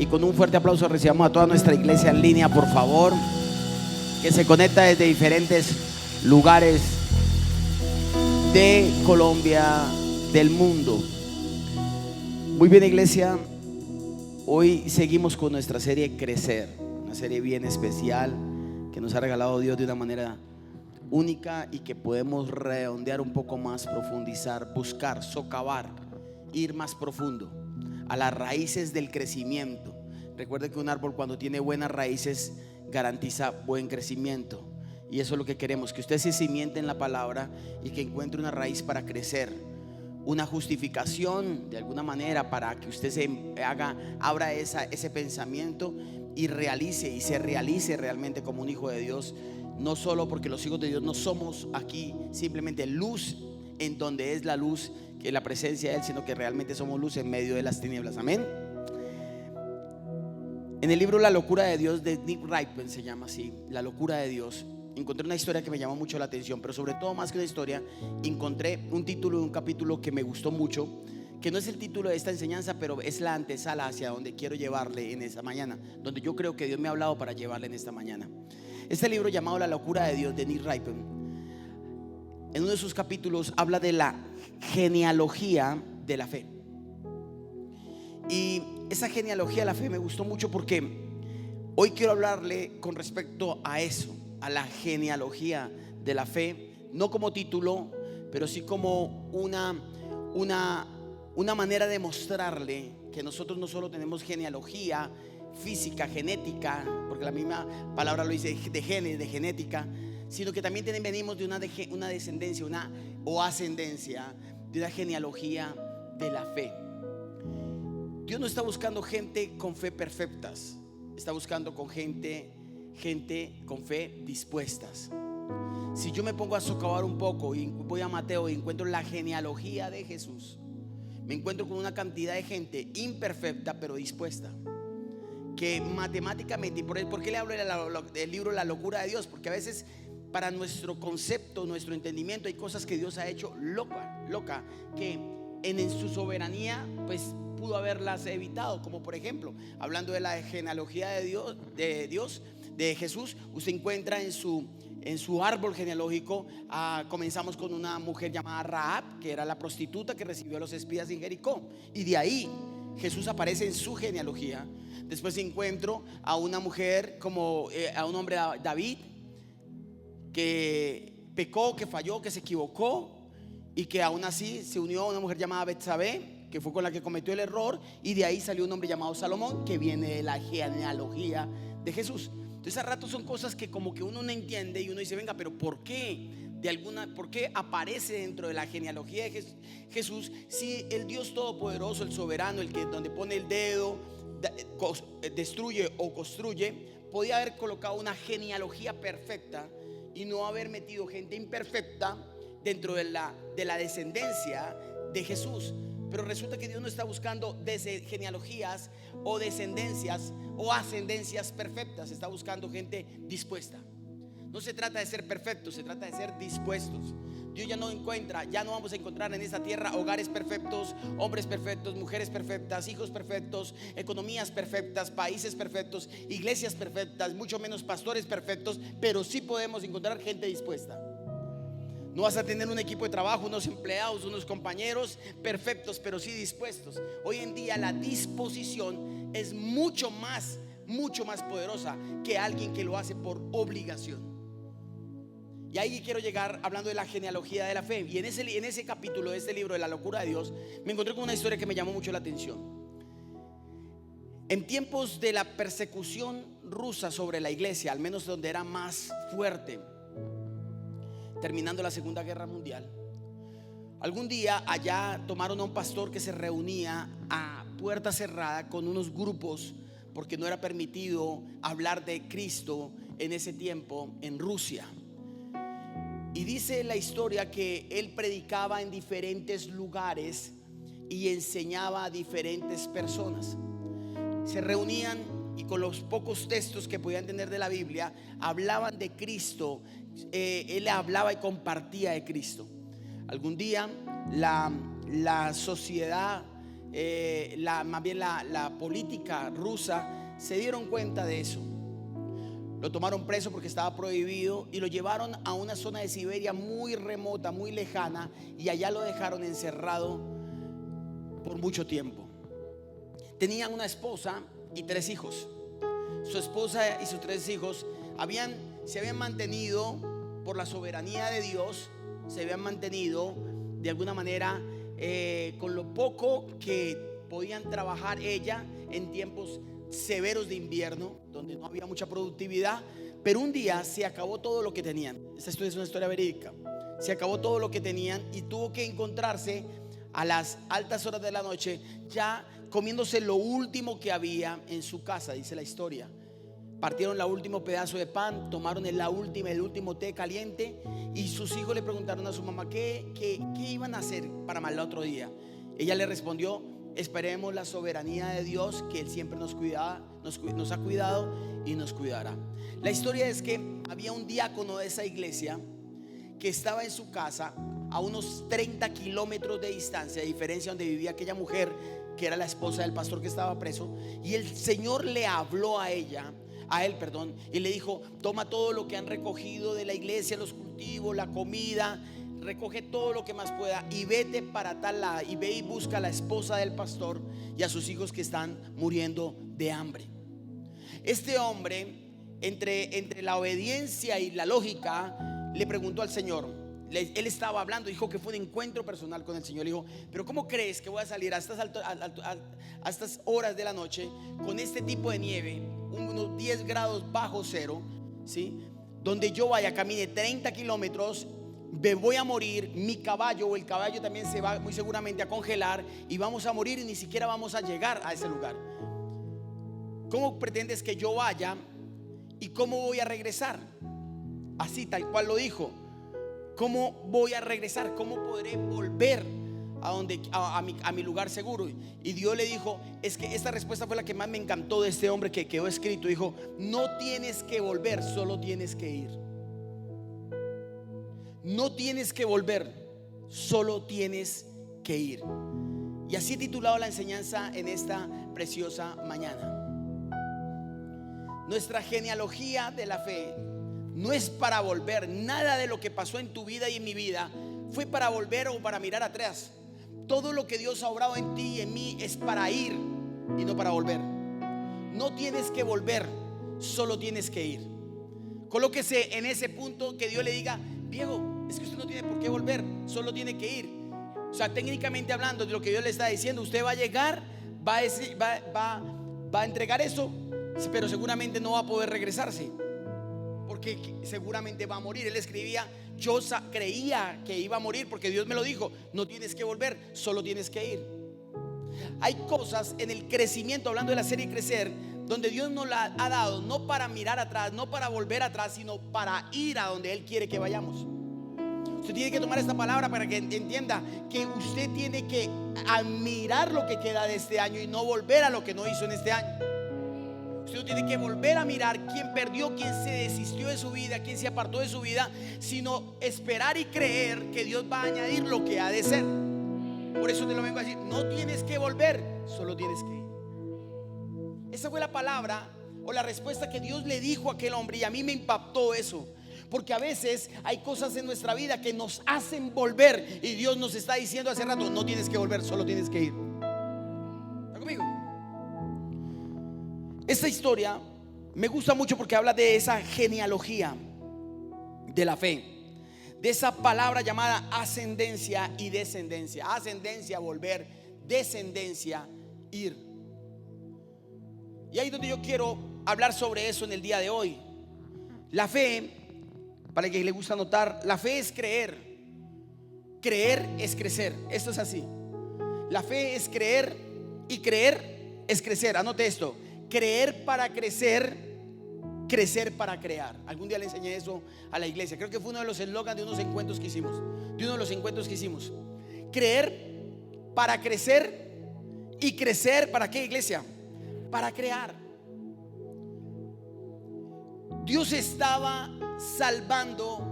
Y con un fuerte aplauso recibamos a toda nuestra iglesia en línea, por favor, que se conecta desde diferentes lugares de Colombia, del mundo. Muy bien, iglesia. Hoy seguimos con nuestra serie Crecer, una serie bien especial que nos ha regalado Dios de una manera única y que podemos redondear un poco más, profundizar, buscar, socavar, ir más profundo a las raíces del crecimiento. Recuerde que un árbol, cuando tiene buenas raíces, garantiza buen crecimiento, y eso es lo que queremos, que usted se cimiente en la palabra y que encuentre una raíz para crecer, una justificación de alguna manera para que usted abra ese pensamiento y se realice realmente como un hijo de Dios. No solo porque los hijos de Dios no somos aquí simplemente luz en donde es la luz, que es la presencia de Él, sino que realmente somos luz en medio de las tinieblas. Amén. En el libro La locura de Dios de Nick Ripen, se llama así, La locura de Dios, encontré una historia que me llamó mucho la atención, pero sobre todo, más que una historia, encontré un título de un capítulo que me gustó mucho, que no es el título de esta enseñanza, pero es la antesala hacia donde quiero llevarle en esta mañana, donde yo creo que Dios me ha hablado para llevarle en esta mañana. Este libro, llamado La locura de Dios de Nick Ripen, en uno de sus capítulos habla de la genealogía de la fe. Y esa genealogía de la fe me gustó mucho porque hoy quiero hablarle con respecto a eso, a la genealogía de la fe, no como título, pero sí como una manera de mostrarle que nosotros no solo tenemos genealogía física, genética, porque la misma palabra lo dice, de genes, de genética, sino que también venimos de una descendencia, o ascendencia, de una genealogía de la fe. Dios no está buscando gente con fe perfectas, está buscando con gente con fe dispuestas. Si yo me pongo a socavar un poco y voy a Mateo y encuentro la genealogía de Jesús, me encuentro con una cantidad de gente imperfecta pero dispuesta, que matemáticamente, ¿por qué le hablo del libro La locura de Dios? Porque a veces para nuestro concepto, nuestro entendimiento, hay cosas que Dios ha hecho loca, que en su soberanía pues pudo haberlas evitado, como por ejemplo, hablando de la genealogía de Dios, de Jesús, usted encuentra en su árbol genealógico, comenzamos con una mujer llamada Rahab, que era la prostituta que recibió a los espías en Jericó, y de ahí Jesús aparece en su genealogía. Después encuentro a una mujer a un hombre, David, que pecó, que falló, que se equivocó, y que aún así se unió a una mujer llamada Betsabé, que fue con la que cometió el error, y de ahí salió un hombre llamado Salomón, que viene de la genealogía de Jesús. Entonces a ratos son cosas que como que uno no entiende y uno dice, venga, pero ¿por qué? ¿Por qué aparece dentro de la genealogía de Jesús si el Dios todopoderoso, el soberano, el que donde pone el dedo, destruye o construye, podía haber colocado una genealogía perfecta y no haber metido gente imperfecta dentro de la descendencia de Jesús? Pero resulta que Dios no está buscando genealogías o descendencias o ascendencias perfectas, está buscando gente dispuesta. No se trata de ser perfectos, se trata de ser dispuestos. Dios ya no vamos a encontrar en esta tierra hogares perfectos, hombres perfectos, mujeres perfectas, hijos perfectos, economías perfectas, países perfectos, iglesias perfectas, mucho menos pastores perfectos, pero sí podemos encontrar gente dispuesta. No vas a tener un equipo de trabajo, unos empleados, unos compañeros perfectos, pero sí dispuestos. Hoy en día la disposición es mucho más poderosa que alguien que lo hace por obligación. Y ahí quiero llegar hablando de la genealogía de la fe. Y en ese capítulo de este libro de La locura de Dios, me encontré con una historia que me llamó mucho la atención. En tiempos de la persecución rusa sobre la iglesia, al menos donde era más fuerte, terminando la Segunda Guerra Mundial, algún día allá tomaron a un pastor que se reunía a puerta cerrada con unos grupos, porque no era permitido hablar de Cristo en ese tiempo en Rusia. Y dice la historia que él predicaba en diferentes lugares y enseñaba a diferentes personas. Se reunían y con los pocos textos que podían tener de la Biblia hablaban de Cristo. Él hablaba y compartía de Cristo. Algún día la sociedad más bien la política rusa, se dieron cuenta de eso. Lo tomaron preso porque estaba prohibido y lo llevaron a una zona de Siberia muy remota, muy lejana, y allá lo dejaron encerrado por mucho tiempo. Tenían una esposa y 3 hijos. Su esposa y sus 3 hijos se habían mantenido por la soberanía de Dios, se habían mantenido de alguna manera con lo poco que podían trabajar ella en tiempos severos de invierno, donde no había mucha productividad. Pero un día se acabó todo lo que tenían. Esta es una historia verídica. Se acabó todo lo que tenían y tuvo que encontrarse a las altas horas de la noche ya comiéndose lo último que había en su casa, dice la historia. Partieron el último pedazo de pan, tomaron el último té caliente, y sus hijos le preguntaron a su mamá qué iban a hacer para más el otro día. Ella le respondió: esperemos la soberanía de Dios, que Él siempre nos ha cuidado y nos cuidará. La historia es que había un diácono de esa iglesia que estaba en su casa a unos 30 kilómetros de distancia, a diferencia donde vivía aquella mujer que era la esposa del pastor que estaba preso. Y el Señor le habló a él, y le dijo: toma todo lo que han recogido de la iglesia, los cultivos, la comida, recoge todo lo que más pueda y vete para tal lado, y ve y busca a la esposa del pastor y a sus hijos que están muriendo de hambre. Este hombre, entre la obediencia y la lógica, le preguntó al Señor. Él estaba hablando, dijo que fue un encuentro personal con el Señor. Le dijo: pero ¿cómo crees que voy a salir a estas horas de la noche con este tipo de nieve, unos 10 grados bajo cero, ¿sí? Donde yo camine 30 kilómetros, me voy a morir, mi caballo o el caballo también se va muy seguramente a congelar y vamos a morir y ni siquiera vamos a llegar a ese lugar? ¿Cómo pretendes que yo vaya y cómo voy a regresar? Así tal cual lo dijo. ¿Cómo voy a regresar? ¿Cómo podré volver a mi lugar seguro? Y Dios le dijo, es que esta respuesta fue la que más me encantó de este hombre que quedó escrito. Dijo: no tienes que volver, solo tienes que ir. No tienes que volver, solo tienes que ir. Y así he titulado la enseñanza en esta preciosa mañana. Nuestra genealogía de la fe no es para volver. Nada de lo que pasó en tu vida y en mi vida fue para volver o para mirar atrás. Todo lo que Dios ha obrado en ti y en mí es para ir y no para volver. No tienes que volver, solo tienes que ir. Colóquese en ese punto, que Dios le diga: Diego, es que usted no tiene por qué volver, solo tiene que ir. O sea, técnicamente hablando de lo que Dios le está diciendo, usted va a llegar, va a entregar eso, pero seguramente no va a poder regresarse, porque seguramente va a morir. Él escribía: yo creía que iba a morir porque Dios me lo dijo. No tienes que volver, solo tienes que ir. Hay cosas en el crecimiento, hablando de la serie Crecer, donde Dios nos la ha dado no para mirar atrás, no para volver atrás, sino para ir a donde Él quiere que vayamos. Usted tiene que tomar esta palabra para que entienda que usted tiene que admirar lo que queda de este año y no volver a lo que no hizo en este año. Usted no tiene que volver a mirar quién perdió, quién se desistió de su vida, quién se apartó de su vida, sino esperar y creer que Dios va a añadir lo que ha de ser. Por eso te lo vengo a decir: no tienes que volver, solo tienes que ir. Esa fue la palabra o la respuesta que Dios le dijo a aquel hombre, y a mí me impactó eso. Porque a veces hay cosas en nuestra vida que nos hacen volver, y Dios nos está diciendo hace rato: no tienes que volver, solo tienes que ir. ¿Está conmigo? Esta historia me gusta mucho porque habla de esa genealogía de la fe, de esa palabra llamada ascendencia y descendencia. Ascendencia, volver; descendencia, ir. Y ahí es donde yo quiero hablar sobre eso en el día de hoy. La fe, para el que le gusta anotar, la fe es creer. Creer es crecer. Esto es así. La fe es creer y creer es crecer. Anote esto: creer para crecer, crecer para crear. Algún día le enseñé eso a la iglesia. Creo que fue uno de los eslogans de unos encuentros que hicimos. Creer para crecer y crecer ¿para qué, iglesia? Para crear. Dios estaba salvando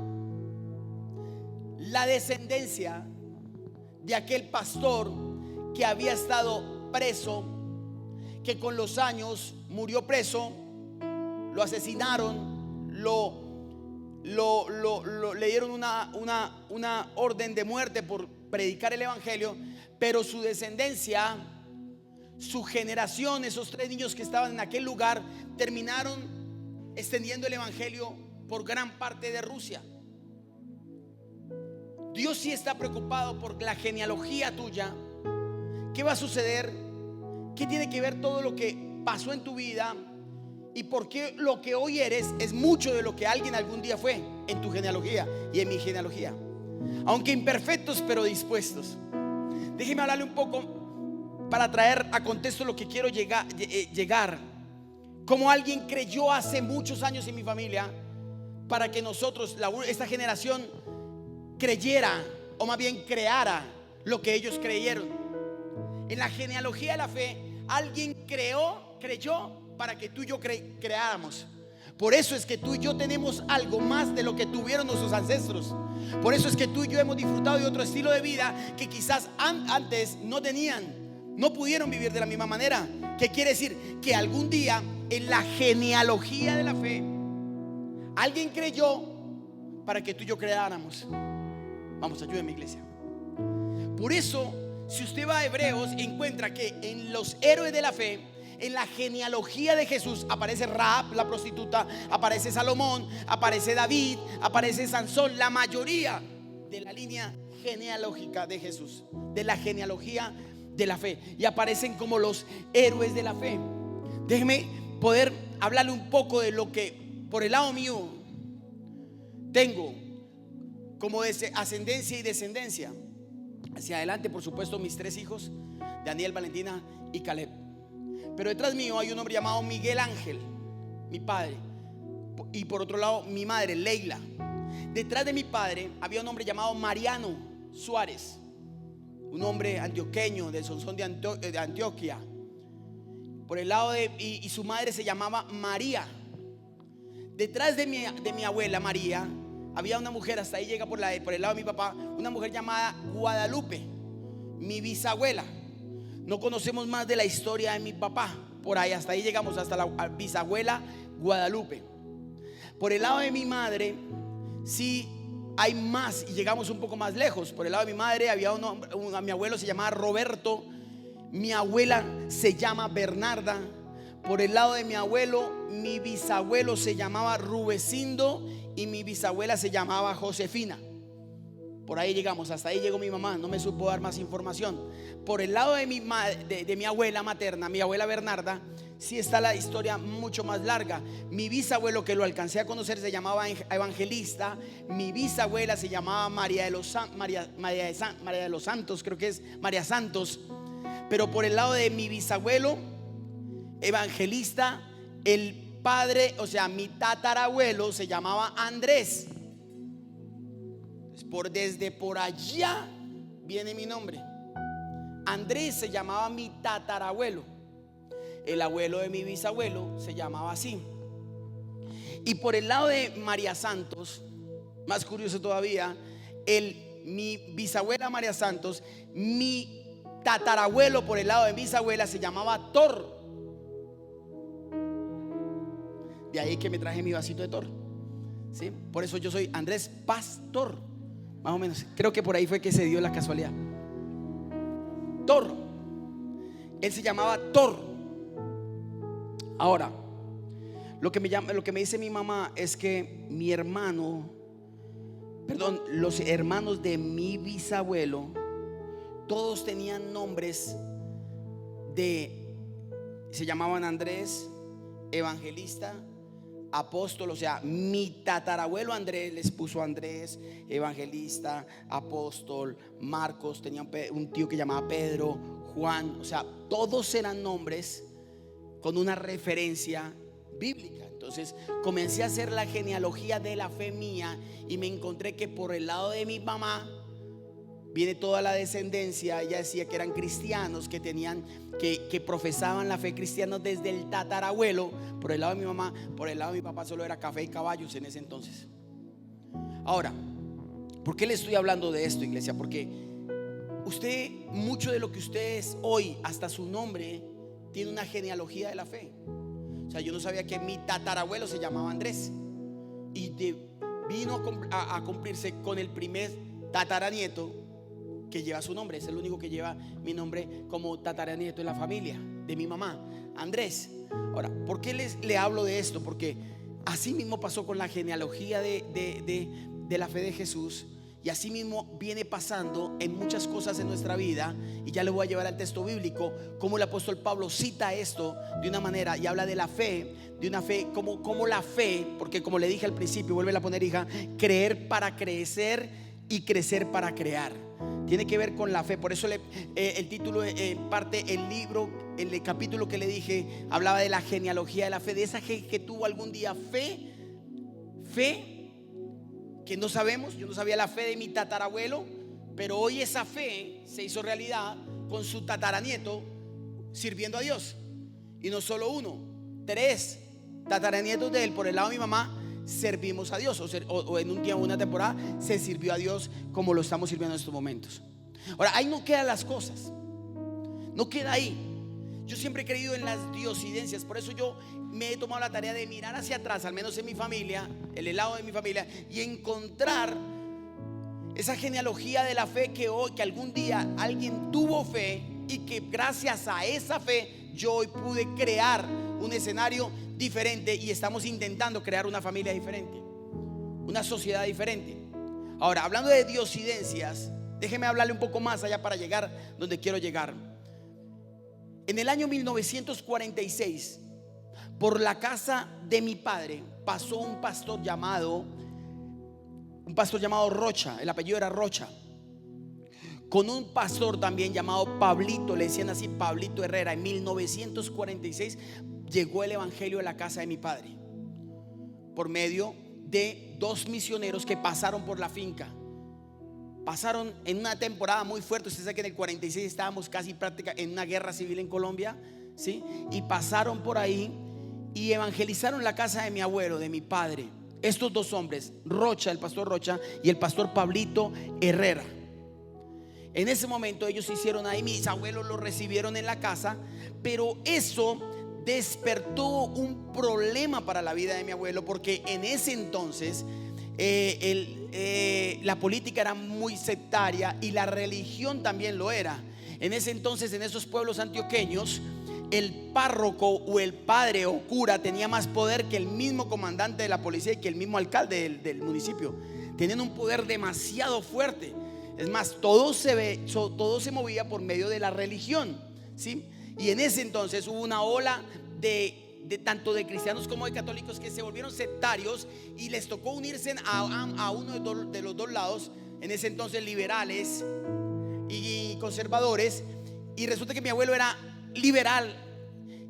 la descendencia de aquel pastor que había estado preso, que con los años murió preso, lo asesinaron, le dieron una orden de muerte por predicar el evangelio, pero su descendencia, su generación, esos 3 niños que estaban en aquel lugar, terminaron extendiendo el evangelio por gran parte de Rusia. Dios sí está preocupado por la genealogía tuya. ¿Qué va a suceder? ¿Qué tiene que ver todo lo que pasó en tu vida? Y por qué lo que hoy eres es mucho de lo que alguien algún día fue en tu genealogía y en mi genealogía. Aunque imperfectos, pero dispuestos. Déjeme hablarle un poco para traer a contexto lo que quiero llegar. Como alguien creyó hace muchos años en mi familia para que nosotros, esta generación, creyera, o más bien creara lo que ellos creyeron. En la genealogía de la fe, alguien creyó para que tú y yo creáramos. Por eso es que tú y yo tenemos algo más de lo que tuvieron nuestros ancestros. Por eso es que tú y yo hemos disfrutado de otro estilo de vida que quizás antes no tenían, no pudieron vivir de la misma manera. ¿Qué quiere decir? Que algún día en la genealogía de la fe alguien creyó para que tú y yo creáramos. Vamos, ayúdenme, iglesia. Por eso, si usted va a Hebreos, encuentra que en los héroes de la fe, en la genealogía de Jesús, aparece Rahab, la prostituta, aparece Salomón, aparece David, aparece Sansón. La mayoría de la línea genealógica de Jesús, de la genealogía de la fe, y aparecen como los héroes de la fe. Déjeme poder hablarle un poco de lo que por el lado mío tengo como ascendencia y descendencia. Hacia adelante, por supuesto, mis 3 hijos, Daniel, Valentina y Caleb. Pero detrás mío hay un hombre llamado Miguel Ángel, mi padre. Y por otro lado, mi madre, Leila. Detrás de mi padre había un hombre llamado Mariano Suárez, un hombre antioqueño del Sonsón de Antioquia. Por el lado y su madre se llamaba María. Detrás de mi abuela María había una mujer, hasta ahí llega por el lado de mi papá, una mujer llamada Guadalupe, mi bisabuela. No conocemos más de la historia de mi papá. Por ahí, hasta ahí llegamos, hasta la bisabuela Guadalupe. Por el lado de mi madre, sí hay más y llegamos un poco más lejos. Por el lado de mi madre había mi abuelo se llamaba Roberto, mi abuela se llama Bernarda. Por el lado de mi abuelo, mi bisabuelo se llamaba Rubecindo y mi bisabuela se llamaba Josefina. Por ahí llegamos, hasta ahí llegó mi mamá, no me supo dar más información. Por el lado de mi abuela materna, mi abuela Bernarda, sí está la historia mucho más larga. Mi bisabuelo, que lo alcancé a conocer, se llamaba Evangelista. Mi bisabuela se llamaba María de los Santos, creo que es María Santos. Pero por el lado de mi bisabuelo Evangelista, el padre, o sea, mi tatarabuelo se llamaba Andrés. Desde por allá viene mi nombre. Andrés se llamaba mi tatarabuelo. El abuelo de mi bisabuelo se llamaba así. Y por el lado de María Santos, más curioso todavía, mi bisabuela María Santos, mi tatarabuelo por el lado de mi bisabuela se llamaba Thor. De ahí que me traje mi vasito de Thor, ¿sí? Por eso yo soy Andrés Pastor, más o menos. Creo que por ahí fue que se dio la casualidad. Thor, él se llamaba Thor. Ahora, lo que me dice mi mamá es que los hermanos de mi bisabuelo, todos tenían nombres se llamaban Andrés, Evangelista, Apóstol. O sea, mi tatarabuelo Andrés les puso Andrés, Evangelista, Apóstol, Marcos, tenía un tío que llamaba Pedro, Juan. O sea, todos eran nombres con una referencia bíblica. Entonces comencé a hacer la genealogía de la fe mía y me encontré que por el lado de mi mamá viene toda la descendencia. Ella decía que eran cristianos, que profesaban la fe cristiana desde el tatarabuelo. Por el lado de mi mamá, por el lado de mi papá solo era café y caballos en ese entonces. Ahora, ¿por qué le estoy hablando de esto, iglesia? Porque usted, mucho de lo que usted es hoy, hasta su nombre, tiene una genealogía de la fe. O sea, yo no sabía que mi tatarabuelo se llamaba Andrés, y vino a cumplirse con el primer tataranieto que lleva su nombre. Es el único que lleva mi nombre como tataranieto en la familia de mi mamá, Andrés. Ahora, ¿por qué le hablo de esto? Porque así mismo pasó con la genealogía de la fe de Jesús. Y así mismo viene pasando en muchas cosas en nuestra vida. Y ya le voy a llevar al texto bíblico, como el apóstol Pablo cita esto de una manera y habla de la fe, de una fe, como la fe, porque como le dije al principio, vuelve a poner, hija, creer para crecer y crecer para crear. Tiene que ver con la fe. Por eso el título, parte el libro, el capítulo que le dije, hablaba de la genealogía de la fe, de esa gente que tuvo algún día fe que no sabemos. Yo no sabía la fe de mi tatarabuelo, pero hoy esa fe se hizo realidad con su tataranieto sirviendo a Dios. Y no solo uno, 3 tataranietos de él por el lado de mi mamá servimos a Dios, o en un tiempo, una temporada, se sirvió a Dios como lo estamos sirviendo en estos momentos. Ahora, ahí no quedan las cosas, no queda ahí. Yo siempre he creído en las diosidencias, por eso yo me he tomado la tarea de mirar hacia atrás, al menos en mi familia, el lado de mi familia, y encontrar esa genealogía de la fe que algún día alguien tuvo fe, y que gracias a esa fe yo hoy pude crear un escenario diferente, y estamos intentando crear una familia diferente, una sociedad diferente. Ahora, hablando de diosidencias, déjeme hablarle un poco más allá para llegar donde quiero llegar. En el año 1946, por la casa de mi padre pasó un pastor llamado Rocha. El apellido era Rocha, con un pastor también llamado Pablito, le decían así, Pablito Herrera. En 1946 llegó el evangelio a la casa de mi padre por medio de 2 misioneros que pasaron por la finca. Pasaron en una temporada muy fuerte. Usted sabe que en el 46 estábamos casi prácticamente en una guerra civil en Colombia, ¿sí? Y pasaron por ahí y evangelizaron la casa de mi abuelo, de mi padre. Estos 2 hombres, Rocha, el pastor Rocha, y el pastor Pablito Herrera. En ese momento ellos se hicieron ahí, mis abuelos los recibieron en la casa, pero eso despertó un problema para la vida de mi abuelo, porque en ese entonces la política era muy sectaria y la religión también lo era. En ese entonces, en esos pueblos antioqueños, el párroco o el padre o cura tenía más poder que el mismo comandante de la policía y que el mismo alcalde del municipio. Tenían un poder demasiado fuerte. Es más, todo se movía por medio de la religión, ¿sí? Y en ese entonces hubo una ola de tanto de cristianos como de católicos que se volvieron sectarios, y les tocó unirse a uno de los 2 lados. En ese entonces liberales y conservadores. Y resulta que mi abuelo era liberal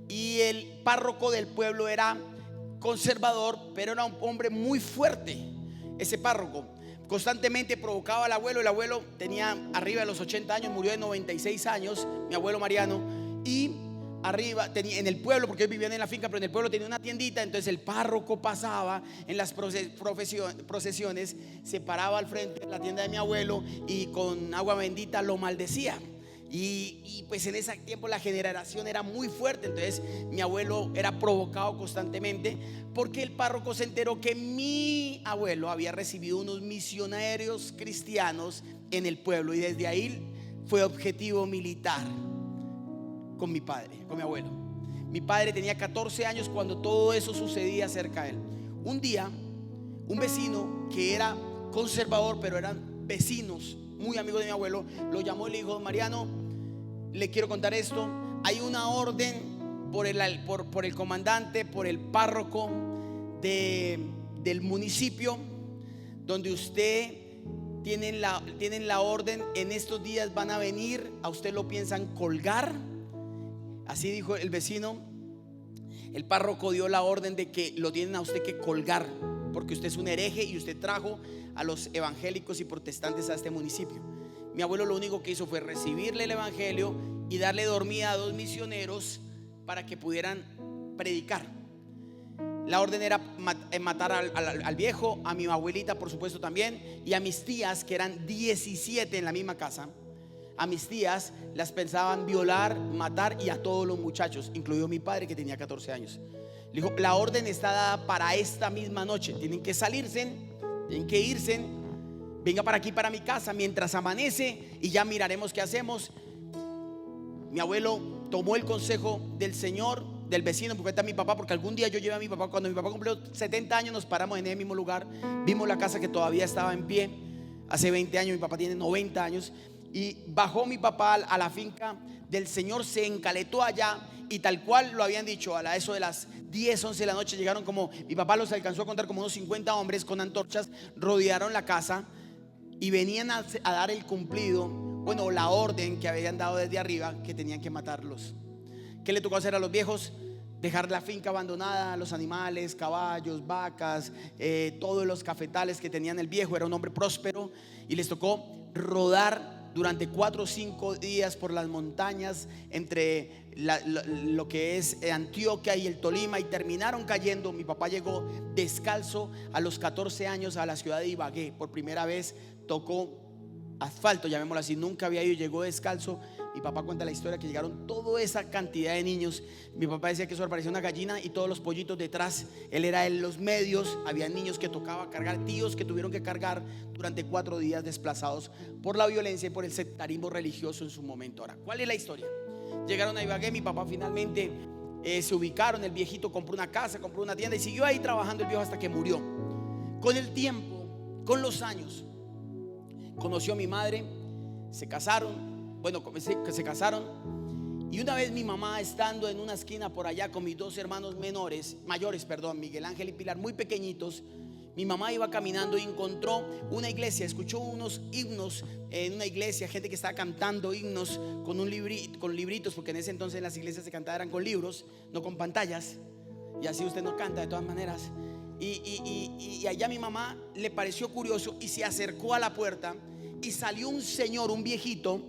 y el párroco del pueblo era conservador, pero era un hombre muy fuerte. Ese párroco constantemente provocaba al abuelo. El abuelo tenía arriba de los 80 años, murió de 96 años, mi abuelo Mariano. Y arriba en el pueblo, porque él vivía en la finca, pero en el pueblo tenía una tiendita. Entonces el párroco pasaba en las procesiones, se paraba al frente de la tienda de mi abuelo y con agua bendita lo maldecía. Y pues en ese tiempo la generación era muy fuerte. Entonces mi abuelo era provocado constantemente, porque el párroco se enteró que mi abuelo había recibido unos misioneros cristianos en el pueblo, y desde ahí fue objetivo militar con mi padre, con mi abuelo. Mi padre tenía 14 años cuando todo eso sucedía cerca de él. Un día, un vecino que era conservador, pero eran vecinos muy amigos de mi abuelo, lo llamó y le dijo: Mariano, le quiero contar esto. Hay una orden por el comandante, por el párroco del municipio, donde usted tienen la orden. En estos días van a venir, a usted lo piensan colgar. Así dijo el vecino. El párroco dio la orden de que lo tienen a usted que colgar, porque usted es un hereje y usted trajo a los evangélicos y protestantes a este municipio. Mi abuelo lo único que hizo fue recibirle el evangelio y darle dormida a 2 misioneros para que pudieran predicar. La orden era matar al viejo, a mi abuelita por supuesto también, y a mis tías, que eran 17 en la misma casa. a mis tías las pensaban violar, matar y a todos los muchachos, incluido mi padre que tenía 14 años. Le dijo: la orden está dada para esta misma noche, tienen que salirse, tienen que irse, venga para aquí, para mi casa, mientras amanece y ya miraremos qué hacemos. Mi abuelo tomó el consejo del señor, del vecino, porque está mi papá, porque algún día yo llevé a mi papá, cuando mi papá cumplió 70 años, nos paramos en el mismo lugar, vimos la casa que todavía estaba en pie. Hace 20 años, mi papá tiene 90 años, y bajó mi papá a la finca del señor, se encaletó allá, y tal cual lo habían dicho, a eso de las 10, 11 de la noche llegaron, como mi papá los alcanzó a contar, como unos 50 hombres con antorchas, rodearon la casa y venían a dar el cumplido, bueno, la orden que habían dado desde arriba, que tenían que matarlos. ¿Qué le tocó hacer a los viejos? Dejar la finca abandonada, los animales, caballos, vacas, todos los cafetales que tenían. El viejo era un hombre próspero, y les tocó rodar durante 4 o 5 días por las montañas entre lo que es Antioquia y el Tolima, y terminaron cayendo. Mi papá llegó descalzo a los 14 años a la ciudad de Ibagué. Por primera vez tocó asfalto, llamémoslo así, nunca había ido, llegó descalzo. Mi papá cuenta la historia que llegaron toda esa cantidad de niños. Mi papá decía que eso parecía una gallina, y todos los pollitos detrás. Él era en los medios. Había niños que tocaba cargar, tíos que tuvieron que cargar durante 4 días, desplazados por la violencia y por el sectarismo religioso en su momento. Ahora, ¿cuál es la historia? Llegaron a Ibagué, mi papá finalmente se ubicaron. El viejito compró una casa, compró una tienda y siguió ahí trabajando el viejo hasta que murió. Con el tiempo, con los años, conoció a mi madre, se casaron. Bueno, se casaron, y una vez mi mamá, estando en una esquina por allá con mis 2 hermanos mayores, Miguel Ángel y Pilar, muy pequeñitos, mi mamá iba caminando y encontró una iglesia, escuchó unos himnos en una iglesia, gente que estaba cantando himnos con libritos, porque en ese entonces en las iglesias se cantaban con libros, no con pantallas, y así usted no canta de todas maneras. Y allá mi mamá le pareció curioso y se acercó a la puerta, y salió un señor, un viejito,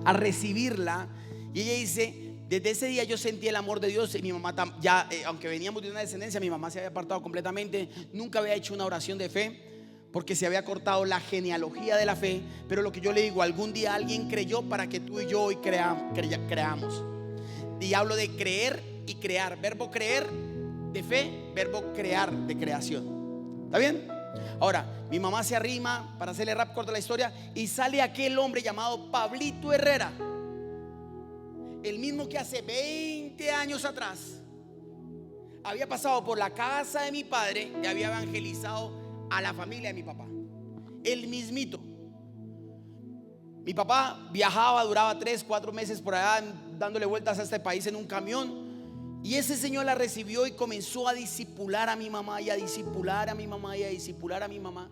a recibirla. Y ella dice: desde ese día yo sentí el amor de Dios. Y mi mamá ya, aunque veníamos de una descendencia, mi mamá se había apartado completamente, nunca había hecho una oración de fe, porque se había cortado la genealogía de la fe. Pero lo que yo le digo, algún día alguien creyó para que tú y yo hoy creamos. Y hablo de creer y crear, verbo creer de fe, verbo crear de creación. ¿Está bien? Ahora, mi mamá se arrima, para hacerle rap corta la historia, y sale aquel hombre llamado Pablito Herrera, el mismo que hace 20 años atrás había pasado por la casa de mi padre y había evangelizado a la familia de mi papá. El mismito. Mi papá viajaba, duraba 3, 4 meses por allá dándole vueltas a este país en un camión. Y ese señor la recibió y comenzó a discipular a mi mamá, y a discipular a mi mamá, y a discipular a mi mamá,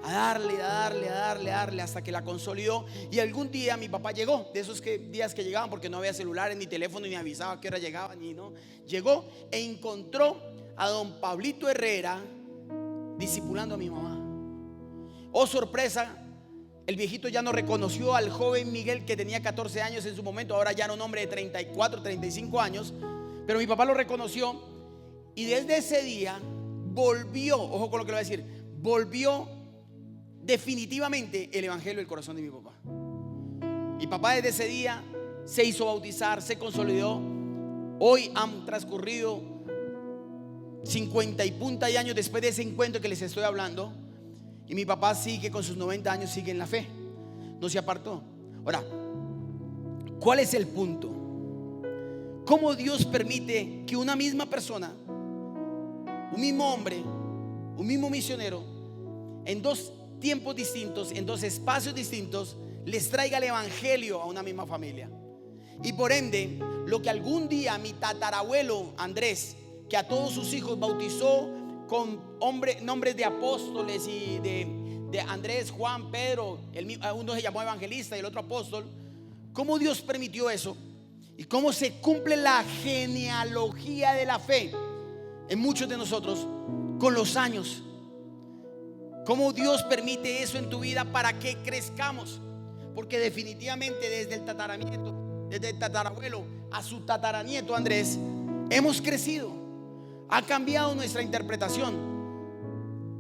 a darle hasta que la consolidó. Y algún día mi papá llegó, de esos días que llegaban, porque no había celulares ni teléfono, ni avisaba a qué hora llegaban, ni no. Llegó e encontró a don Pablito Herrera discipulando a mi mamá. Oh sorpresa, el viejito ya no reconoció al joven Miguel, que tenía 14 años en su momento. Ahora ya era un hombre de 34, 35 años. Pero mi papá lo reconoció, y desde ese día volvió, ojo con lo que le voy a decir, volvió definitivamente el evangelio del corazón de mi papá. Mi papá desde ese día se hizo bautizar, se consolidó. Hoy han transcurrido 50 y punta de años después de ese encuentro que les estoy hablando, y mi papá sigue con sus 90 años, sigue en la fe, no se apartó. Ahora, ¿cuál es el punto? ¿Cómo Dios permite que una misma persona, un mismo hombre, un mismo misionero, en 2 tiempos distintos, en 2 espacios distintos, les traiga el evangelio a una misma familia? Y por ende, lo que algún día mi tatarabuelo Andrés, que a todos sus hijos bautizó con nombres de apóstoles y de Andrés, Juan, Pedro, uno se llamó evangelista y el otro apóstol, ¿cómo Dios permitió eso? Y cómo se cumple la genealogía de la fe en muchos de nosotros con los años. Cómo Dios permite eso en tu vida para que crezcamos. Porque definitivamente desde el tataranieto, desde el tatarabuelo a su tataranieto Andrés, hemos crecido. Ha cambiado nuestra interpretación.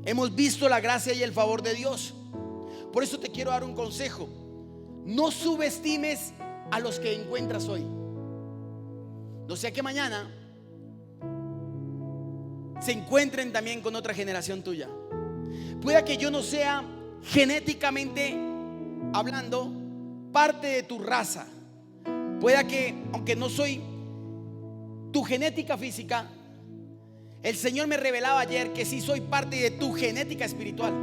Hemos visto la gracia y el favor de Dios. Por eso te quiero dar un consejo. no subestimes a los que encuentras hoy. No sea que mañana se encuentren también con otra generación tuya. Pueda que yo no sea genéticamente hablando parte de tu raza. Pueda que, aunque no soy tu genética física, el Señor me revelaba ayer que sí soy parte de tu genética espiritual.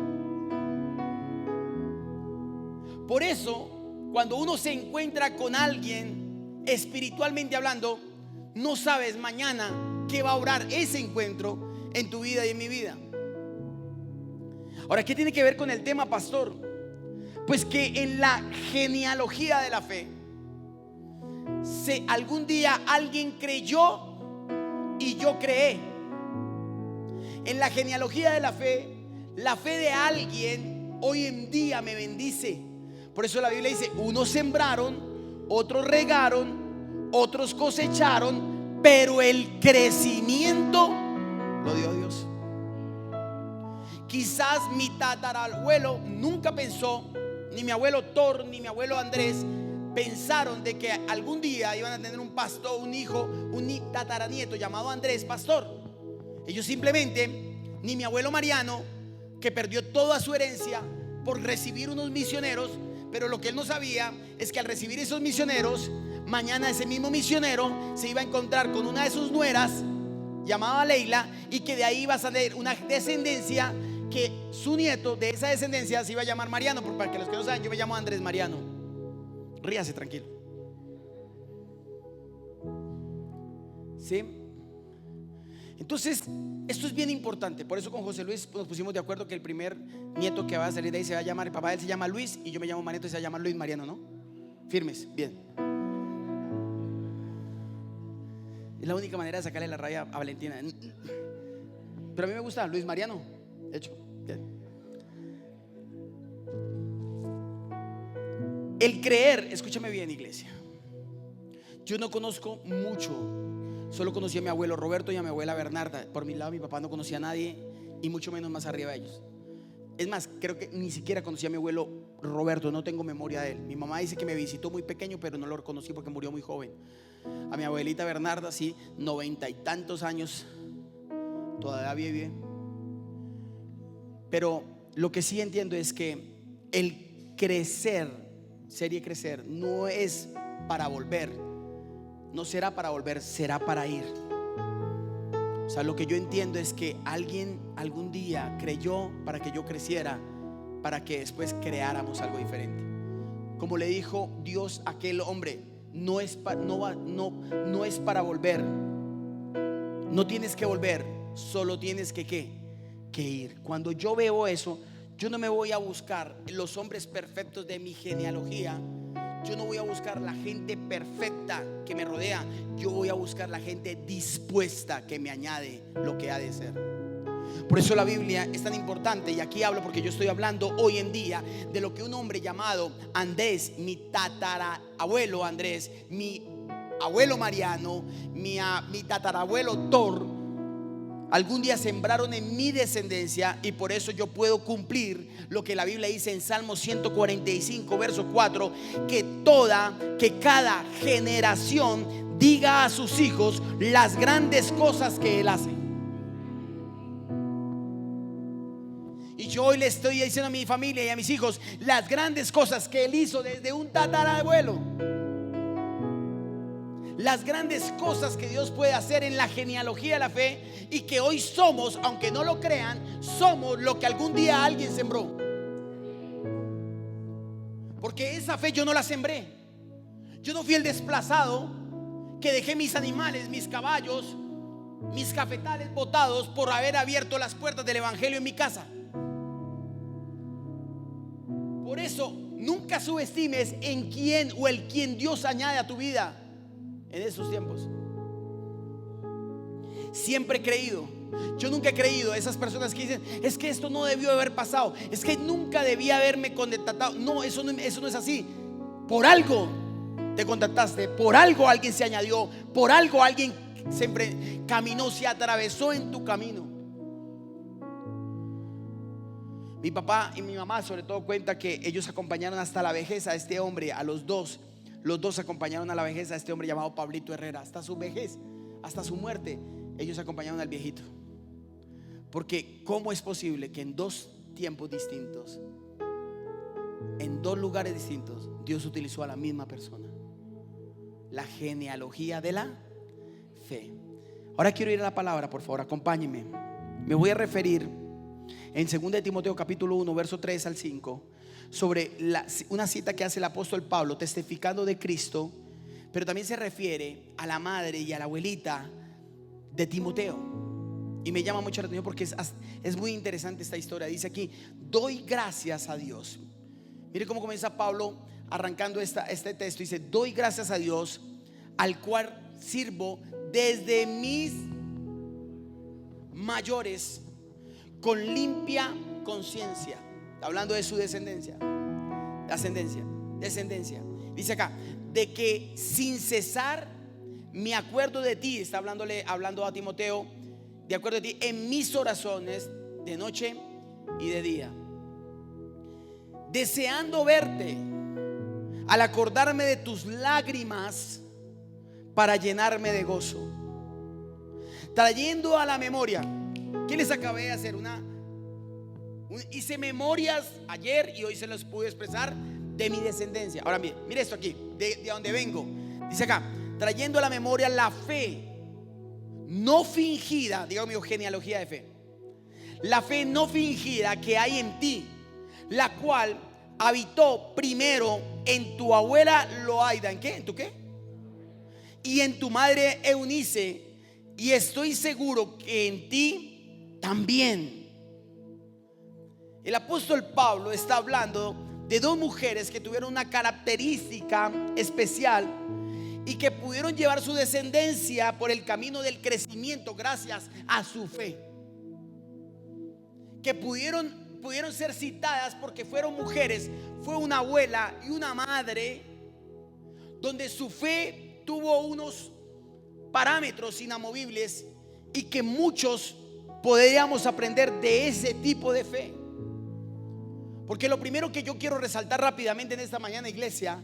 Por eso, cuando uno se encuentra con alguien espiritualmente hablando, no sabes mañana qué va a obrar ese encuentro en tu vida y en mi vida. Ahora, ¿qué tiene que ver con el tema, pastor? Pues que en la genealogía de la fe, algún día alguien creyó y yo creé. En la genealogía de la fe de alguien hoy en día me bendice. Por eso la Biblia dice: unos sembraron, otros regaron, otros cosecharon, pero el crecimiento lo dio Dios. Quizás mi tatarabuelo nunca pensó, ni mi abuelo Thor, ni mi abuelo Andrés pensaron de que algún día iban a tener un pastor, un hijo, un tataranieto llamado Andrés, pastor. Ellos simplemente, ni mi abuelo Mariano, que perdió toda su herencia por recibir unos misioneros, pero lo que él no sabía es que al recibir esos misioneros, mañana ese mismo misionero se iba a encontrar con una de sus nueras llamada Leila, y que de ahí iba a salir una descendencia, que su nieto de esa descendencia se iba a llamar Mariano. Para que los que no saben, yo me llamo Andrés Mariano. Ríase tranquilo. ¿Sí? Entonces, esto es bien importante. Por eso con José Luis nos pusimos de acuerdo que el primer nieto que va a salir de ahí se va a llamar, el papá de él se llama Luis y yo me llamo Mariano, y se va a llamar Luis Mariano, ¿no? Firmes, bien. Es la única manera de sacarle la rabia a Valentina. Pero a mí me gusta Luis Mariano. Hecho, bien. El creer, escúchame bien, iglesia. Yo no conozco mucho. Solo conocí a mi abuelo Roberto y a mi abuela Bernarda. Por mi lado, mi papá no conocía a nadie, y mucho menos más arriba de ellos. Es más, creo que ni siquiera conocí a mi abuelo Roberto. No tengo memoria de él. Mi mamá dice que me visitó muy pequeño, pero no lo reconocí porque murió muy joven. A mi abuelita Bernarda, sí, 90 y tantos años, todavía vive. Pero lo que sí entiendo es que el crecer, crecer, no es para volver. No será para volver, será para ir. O sea, lo que yo entiendo es que alguien algún día creyó para que yo creciera, para que después creáramos algo diferente. Como le dijo Dios a aquel hombre: no es para volver. No tienes que volver, solo tienes que ir. Cuando yo veo eso, yo no me voy a buscar los hombres perfectos de mi genealogía. Yo no voy a buscar la gente perfecta que me rodea. Yo voy a buscar la gente dispuesta que me añade lo que ha de ser. Por eso la Biblia es tan importante. Y aquí hablo porque yo estoy hablando hoy en día de lo que un hombre llamado Andrés, mi tatarabuelo Andrés, mi abuelo Mariano, mi tatarabuelo Thor, algún día sembraron en mi descendencia, y por eso yo puedo cumplir lo que la Biblia dice en Salmo 145 verso 4, que cada generación diga a sus hijos las grandes cosas que él hace. Y yo hoy le estoy diciendo a mi familia y a mis hijos las grandes cosas que él hizo desde un tatarabuelo. Las grandes cosas que Dios puede hacer en la genealogía de la fe, y que hoy somos, aunque no lo crean, somos lo que algún día alguien sembró. Porque esa fe yo no la sembré. Yo no fui el desplazado que dejé mis animales, mis caballos, mis cafetales botados por haber abierto las puertas del evangelio en mi casa. Por eso nunca subestimes en quién o el quien Dios añade a tu vida en esos tiempos. Siempre he creído. Yo nunca he creído esas personas que dicen: es que esto no debió haber pasado, es que nunca debía haberme contactado. No, eso no es así. Por algo te contactaste, por algo alguien se añadió, por algo alguien siempre caminó, se atravesó en tu camino. Mi papá y mi mamá sobre todo cuenta que ellos acompañaron hasta la vejez a este hombre, a los dos acompañaron a la vejez a este hombre llamado Pablito Herrera, hasta su vejez, hasta su muerte, ellos acompañaron al viejito. Porque ¿cómo es posible que en dos tiempos distintos, en dos lugares distintos, Dios utilizó a la misma persona? La genealogía de la fe. Ahora quiero ir a la palabra, por favor, acompáñenme. Me voy a referir en 2 de Timoteo capítulo 1 verso 3 al 5 sobre una cita que hace el apóstol Pablo testificando de Cristo, pero también se refiere a la madre y a la abuelita de Timoteo. Y me llama mucho la atención porque es muy interesante esta historia. Dice aquí: doy gracias a Dios. Mire cómo comienza Pablo arrancando este texto. Dice: doy gracias a Dios, al cual sirvo desde mis mayores con limpia conciencia. Está hablando de su descendencia. Dice acá: de que sin cesar me acuerdo de ti. Está hablando a Timoteo, de acuerdo de ti en mis oraciones de noche y de día, deseando verte, al acordarme de tus lágrimas para llenarme de gozo, trayendo a la memoria. ¿Qué les acabé de hacer? Hice memorias ayer y hoy se los pude expresar de mi descendencia. Ahora mire esto aquí, de donde vengo. Dice acá: trayendo a la memoria la fe no fingida, digo mi genealogía de fe, la fe no fingida que hay en ti, la cual habitó primero en tu abuela Loaida. ¿En qué? ¿En tu qué? Y en tu madre Eunice, y estoy seguro que en ti también. El apóstol Pablo está hablando de dos mujeres que tuvieron una característica especial y que pudieron llevar su descendencia por el camino del crecimiento gracias a su fe, que pudieron ser citadas porque fueron mujeres. Fue una abuela y una madre donde su fe tuvo unos parámetros inamovibles y que muchos podríamos aprender de ese tipo de fe. Porque lo primero que yo quiero resaltar rápidamente en esta mañana, iglesia,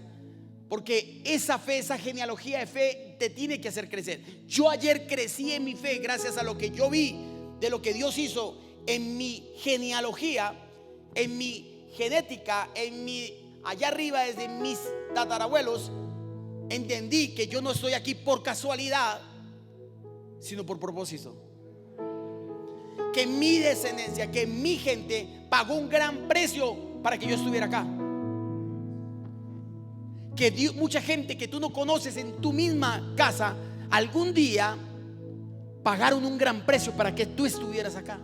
porque esa fe, esa genealogía de fe te tiene que hacer crecer. Yo ayer crecí en mi fe gracias a lo que yo vi de lo que Dios hizo en mi genealogía, en mi genética, allá arriba desde mis tatarabuelos. Entendí que yo no estoy aquí por casualidad, sino por propósito. Que mi descendencia, que mi gente pagó un gran precio para que yo estuviera acá. Que mucha gente que tú no conoces en tu misma casa, algún día pagaron un gran precio para que tú estuvieras acá.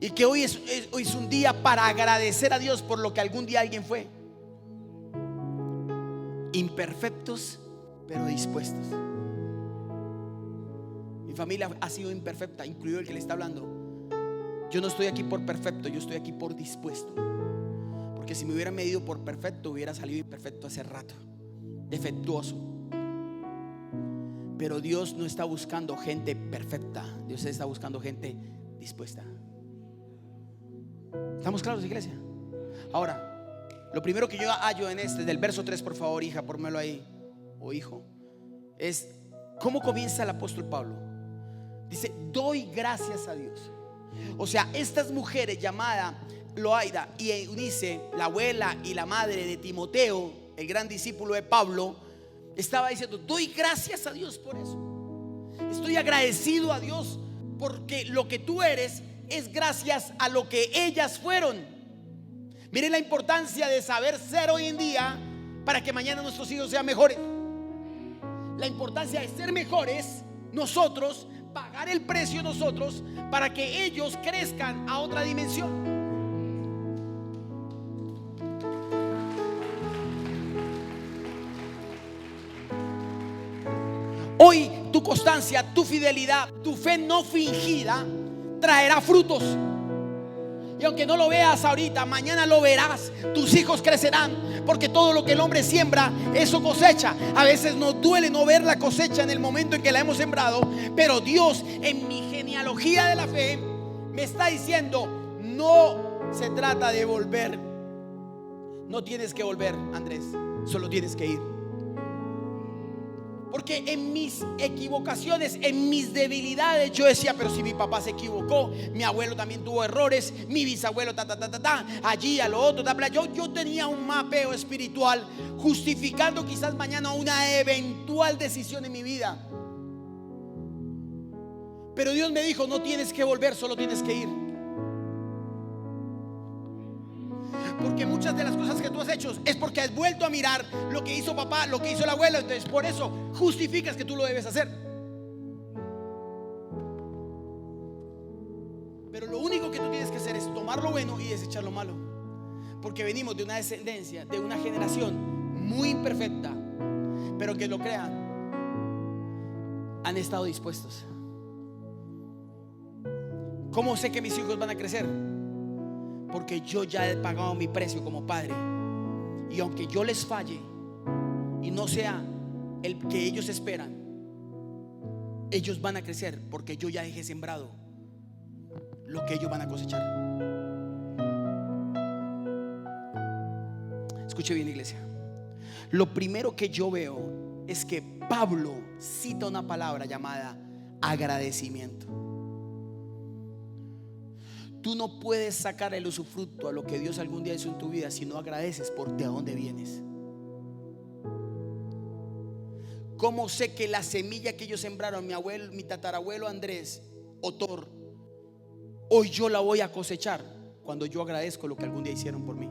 Y que hoy es un día para agradecer a Dios por lo que algún día alguien fue. Imperfectos, pero dispuestos. Mi familia ha sido imperfecta, incluido el que le está hablando. Yo no estoy aquí por perfecto, yo estoy aquí por dispuesto. Porque si me hubiera medido por perfecto, hubiera salido imperfecto hace rato, defectuoso. Pero Dios no está buscando gente perfecta, Dios está buscando gente dispuesta. ¿Estamos claros, iglesia? Ahora, lo primero que yo hallo en del verso 3, por favor, hija, pónmelo ahí, o hijo, es cómo comienza el apóstol Pablo. Dice: doy gracias a Dios. O sea, estas mujeres llamadas Loaida y Eunice, la abuela y la madre de Timoteo, el gran discípulo de Pablo, estaba diciendo: doy gracias a Dios por eso. Estoy agradecido a Dios porque lo que tú eres es gracias a lo que ellas fueron. Miren la importancia de saber ser hoy en día para que mañana nuestros hijos sean mejores. La importancia de ser mejores nosotros, pagar el precio nosotros para que ellos crezcan a otra dimensión. Hoy tu constancia, tu fidelidad, tu fe no fingida traerá frutos. Y aunque no lo veas ahorita, mañana lo verás. Tus hijos crecerán, porque todo lo que el hombre siembra, eso cosecha. A veces nos duele no ver la cosecha en el momento en que la hemos sembrado, pero Dios, en mi genealogía de la fe, me está diciendo: no se trata de volver. No tienes que volver, Andrés, solo tienes que ir. Porque en mis equivocaciones, en mis debilidades, yo decía, pero si mi papá se equivocó, mi abuelo también tuvo errores, mi bisabuelo, allí, a lo otro, yo tenía un mapeo espiritual justificando quizás mañana una eventual decisión en mi vida. Pero Dios me dijo, no tienes que volver, solo tienes que ir. Porque muchas de las cosas que tú has hecho es porque has vuelto a mirar lo que hizo papá, lo que hizo el abuelo. Entonces por eso justificas que tú lo debes hacer. Pero lo único que tú tienes que hacer es tomar lo bueno y desechar lo malo. Porque venimos de una descendencia, de una generación muy imperfecta, pero que lo crean, han estado dispuestos. ¿Cómo sé que mis hijos van a crecer? Porque yo ya he pagado mi precio como padre. Y aunque yo les falle y no sea el que ellos esperan, ellos van a crecer porque yo ya dejé sembrado lo que ellos van a cosechar. Escuche bien, iglesia. Lo primero que yo veo es que Pablo cita una palabra llamada agradecimiento. Tú no puedes sacar el usufructo a lo que Dios algún día hizo en tu vida si no agradeces por de dónde vienes. ¿Cómo sé que la semilla que ellos sembraron, mi abuelo, mi tatarabuelo Andrés Otor, hoy yo la voy a cosechar? Cuando yo agradezco lo que algún día hicieron por mí.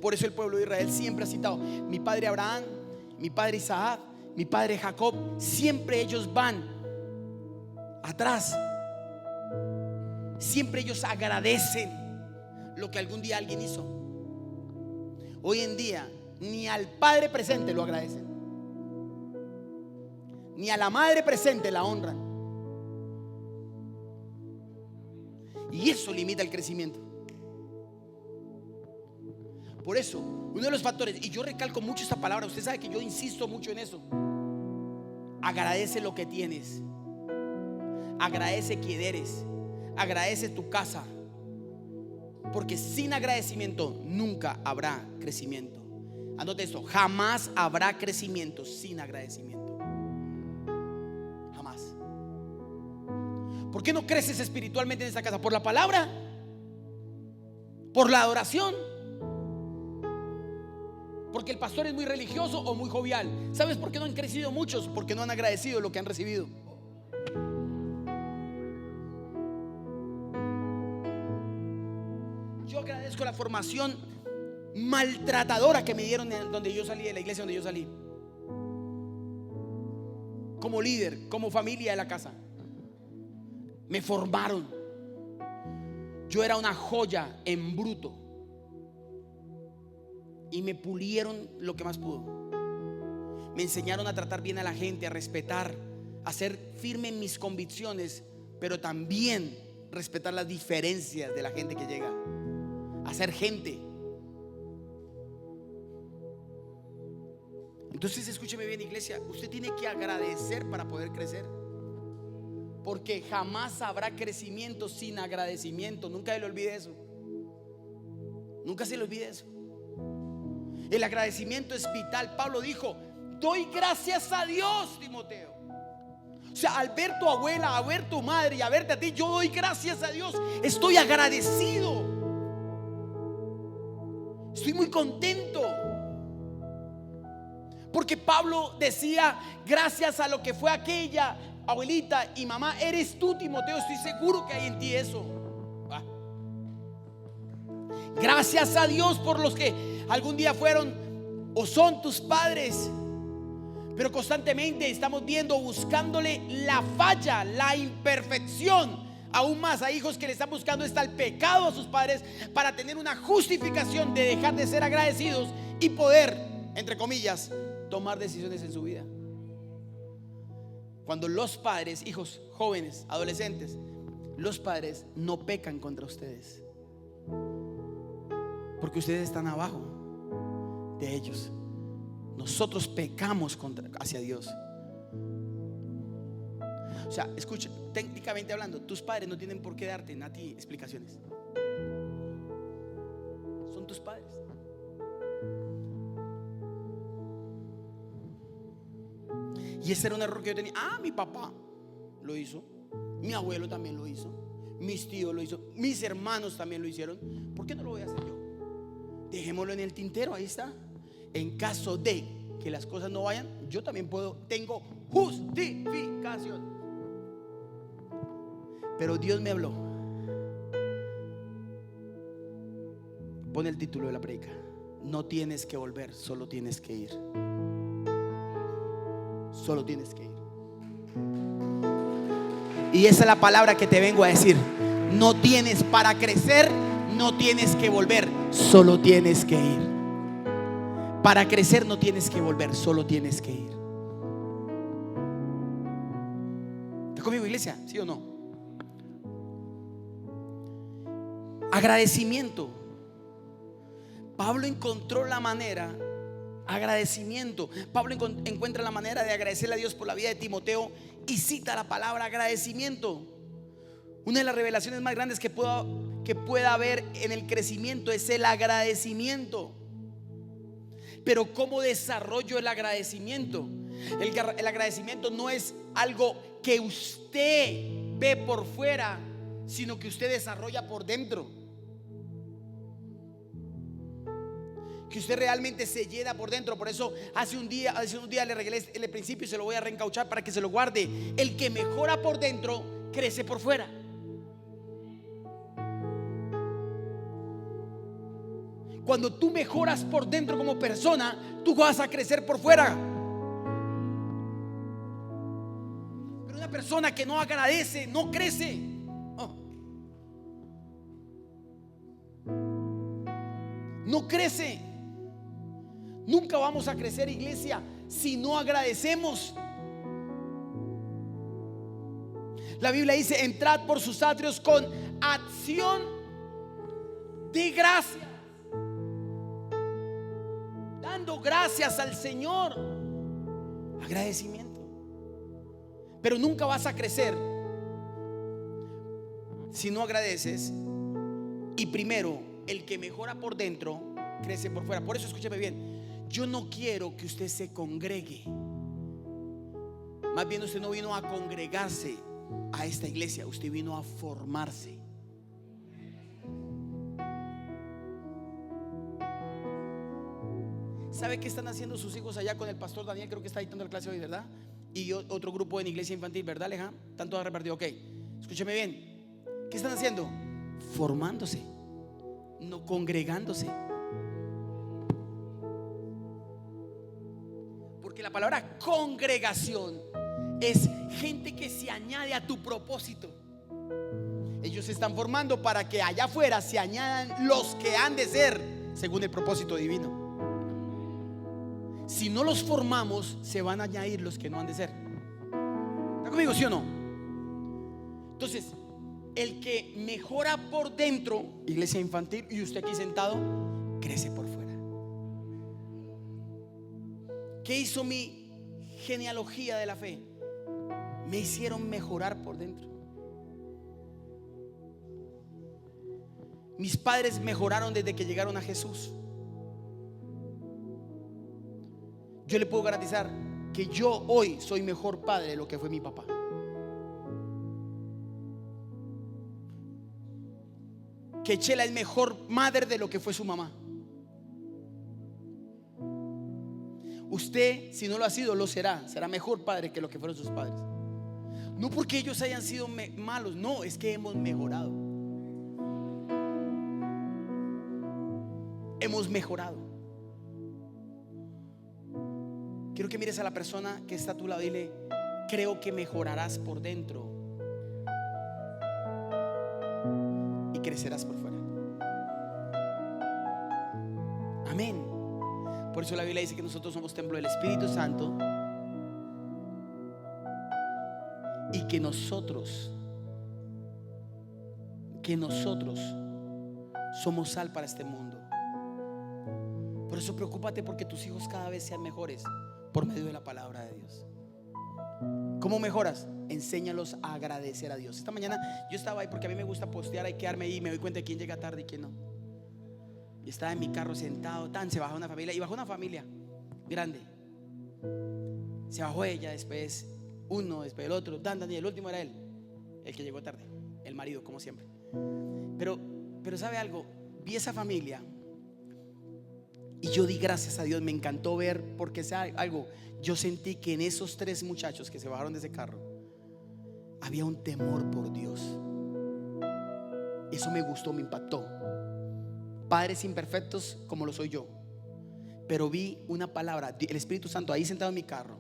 Por eso el pueblo de Israel siempre ha citado mi padre Abraham, mi padre Isaac, mi padre Jacob. Siempre ellos van atrás. Siempre ellos agradecen lo que algún día alguien hizo. Hoy en día ni al padre presente lo agradecen, ni a la madre presente la honran. Y eso limita el crecimiento. Por eso, uno de los factores, y yo recalco mucho esta palabra, usted sabe que yo insisto mucho en eso: agradece lo que tienes, agradece quién eres, agradece tu casa. Porque sin agradecimiento nunca habrá crecimiento. Anote esto: jamás habrá crecimiento sin agradecimiento. Jamás. ¿Por qué no creces espiritualmente en esta casa? ¿Por la palabra? ¿Por la adoración? ¿Porque el pastor es muy religioso o muy jovial? ¿Sabes por qué no han crecido muchos? Porque no han agradecido lo que han recibido. Yo agradezco la formación maltratadora que me dieron donde yo salí, de la iglesia donde yo salí, como líder, como familia de la casa. Me formaron. Yo era una joya en bruto y me pulieron lo que más pudo. Me enseñaron a tratar bien a la gente, a respetar, a ser firme en mis convicciones, pero también respetar las diferencias de la gente que llega, a ser gente. Entonces escúcheme bien, iglesia, usted tiene que agradecer para poder crecer, porque jamás habrá crecimiento sin agradecimiento. Nunca se le olvide eso. Nunca se le olvide eso. El agradecimiento es vital. Pablo dijo: doy gracias a Dios, Timoteo. O sea, al ver tu abuela, a ver tu madre y a verte a ti, yo doy gracias a Dios. Estoy agradecido. Estoy muy contento. Porque Pablo decía: gracias a lo que fue aquella abuelita y mamá, eres tú, Timoteo. Estoy seguro que hay en ti eso. Gracias a Dios por los que algún día fueron o son tus padres, pero constantemente estamos viendo, buscándole la falla, la imperfección. Aún más a hijos que le están buscando está el pecado a sus padres para tener una justificación de dejar de ser agradecidos y poder, entre comillas, tomar decisiones en su vida. Cuando los padres, hijos jóvenes, adolescentes, los padres no pecan contra ustedes, porque ustedes están abajo de ellos. Nosotros pecamos hacia Dios. O sea, escucha, técnicamente hablando, tus padres no tienen por qué darte a ti explicaciones. Son tus padres. Y ese era un error que yo tenía. Mi papá lo hizo, mi abuelo también lo hizo, mis tíos lo hizo, mis hermanos también lo hicieron. ¿Por qué no lo voy a hacer yo? Dejémoslo en el tintero, ahí está. En caso de que las cosas no vayan, yo también tengo justificación. Pero Dios me habló. Pon el título de la predica: no tienes que volver, solo tienes que ir. Solo tienes que ir. Y esa es la palabra que te vengo a decir. No tienes para crecer, no tienes que volver, solo tienes que ir. Para crecer no tienes que volver, solo tienes que ir. ¿Estás conmigo, iglesia? ¿Sí o no? Agradecimiento. Pablo encontró la manera. Agradecimiento. Pablo encuentra la manera de agradecerle a Dios por la vida de Timoteo y cita la palabra agradecimiento. Una de las revelaciones más grandes que pueda haber en el crecimiento es el agradecimiento. Pero ¿cómo desarrollo el agradecimiento? El agradecimiento no es algo que usted ve por fuera, sino que usted desarrolla por dentro. Que usted realmente se llena por dentro. Por eso hace un día le regalé el principio y se lo voy a reencauchar para que se lo guarde. El que mejora por dentro crece por fuera. Cuando tú mejoras por dentro como persona, tú vas a crecer por fuera. Pero una persona que no agradece no crece. No crece. Nunca vamos a crecer, iglesia, si no agradecemos. La Biblia dice: entrad por sus atrios con acción de gracias, dando gracias al Señor. Agradecimiento. Pero nunca vas a crecer si no agradeces. Y primero, el que mejora por dentro crece por fuera. Por eso escúcheme bien. Yo no quiero que usted se congregue. Más bien usted no vino a congregarse a esta iglesia, usted vino a formarse. ¿Sabe qué están haciendo sus hijos allá con el pastor Daniel? Creo que está dictando la clase hoy, ¿verdad? Y otro grupo en iglesia infantil, ¿verdad, Aleja? Están todos repartidos, ok. Escúcheme bien. ¿Qué están haciendo? Formándose, no congregándose. Porque la palabra congregación es gente que se añade a tu propósito. Ellos se están formando para que allá afuera se añadan los que han de ser según el propósito divino. Si no los formamos, se van a añadir los que no han de ser. ¿Está conmigo, sí o no? Entonces, el que mejora por dentro, iglesia infantil, y usted aquí sentado, crece por fuera. ¿Qué hizo mi genealogía de la fe? Me hicieron mejorar por dentro. Mis padres mejoraron desde que llegaron a Jesús. Yo le puedo garantizar que yo hoy soy mejor padre de lo que fue mi papá. Que Chela es mejor madre de lo que fue su mamá. Usted, si no lo ha sido, lo será. Será mejor padre que lo que fueron sus padres. No porque ellos hayan sido malos, no, es que hemos mejorado. Hemos mejorado. Quiero que mires a la persona que está a tu lado y dile: creo que mejorarás por dentro y crecerás por fuera. Amén. Por eso la Biblia dice que nosotros somos templo del Espíritu Santo y que nosotros somos sal para este mundo. Por eso preocúpate porque tus hijos cada vez sean mejores por medio de la palabra de Dios. ¿Cómo mejoras? enséñalos a agradecer a Dios. Esta mañana yo estaba ahí porque a mí me gusta postear, hay que quedarme ahí y me doy cuenta de quién llega tarde y quién no. Y estaba en mi carro sentado, se bajó una familia, y bajó una familia grande. Se bajó ella, después uno, después el otro, y el último era él, el que llegó tarde, el marido, como siempre. Pero ¿sabe algo? Vi esa familia y yo di gracias a Dios. Me encantó ver, porque ¿sabe algo? Yo sentí que en esos 3 muchachos que se bajaron de ese carro había un temor por Dios. Eso me gustó, me impactó. Padres imperfectos como lo soy yo, pero vi una palabra, el Espíritu Santo ahí sentado en mi carro.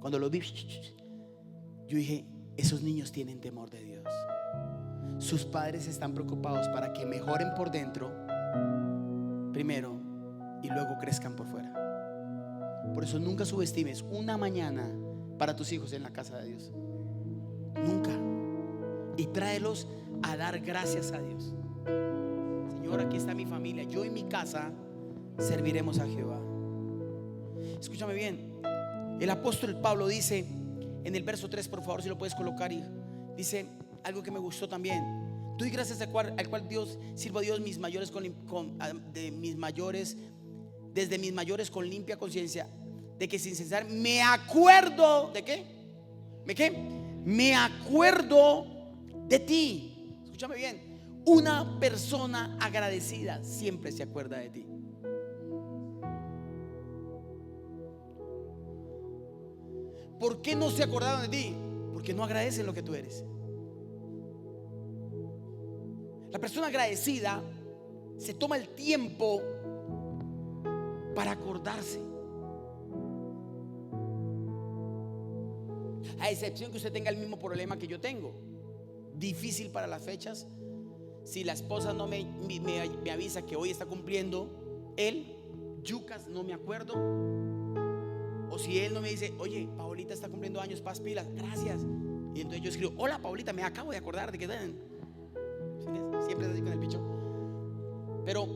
Cuando lo vi, yo dije: esos niños tienen temor de Dios. Sus padres están preocupados para que mejoren por dentro primero y luego crezcan por fuera. Por eso nunca subestimes una mañana para tus hijos en la casa de Dios. Nunca. Y tráelos a dar gracias a Dios. Señor, aquí está mi familia, yo y mi casa serviremos a Jehová. Escúchame bien. El apóstol Pablo dice en el verso 3, por favor, si lo puedes colocar, hijo. Dice algo que me gustó también: doy gracias al cual Dios, sirvo a Dios desde mis mayores con limpia conciencia, de que sin cesar me acuerdo de qué, me acuerdo de ti. Escúchame bien, una persona agradecida siempre se acuerda de ti. ¿Por qué no se acordaron de ti? Porque no agradecen lo que tú eres. La persona agradecida se toma el tiempo para acordarse. A excepción que usted tenga el mismo problema que yo tengo, difícil para las fechas. Si la esposa no me avisa que hoy está cumpliendo él, yucas, no me acuerdo. O si él no me dice: oye, Paulita está cumpliendo años, paz pilas, gracias. Y entonces yo escribo: hola Paulita, me acabo de acordar de que siempre es así con el bicho. Pero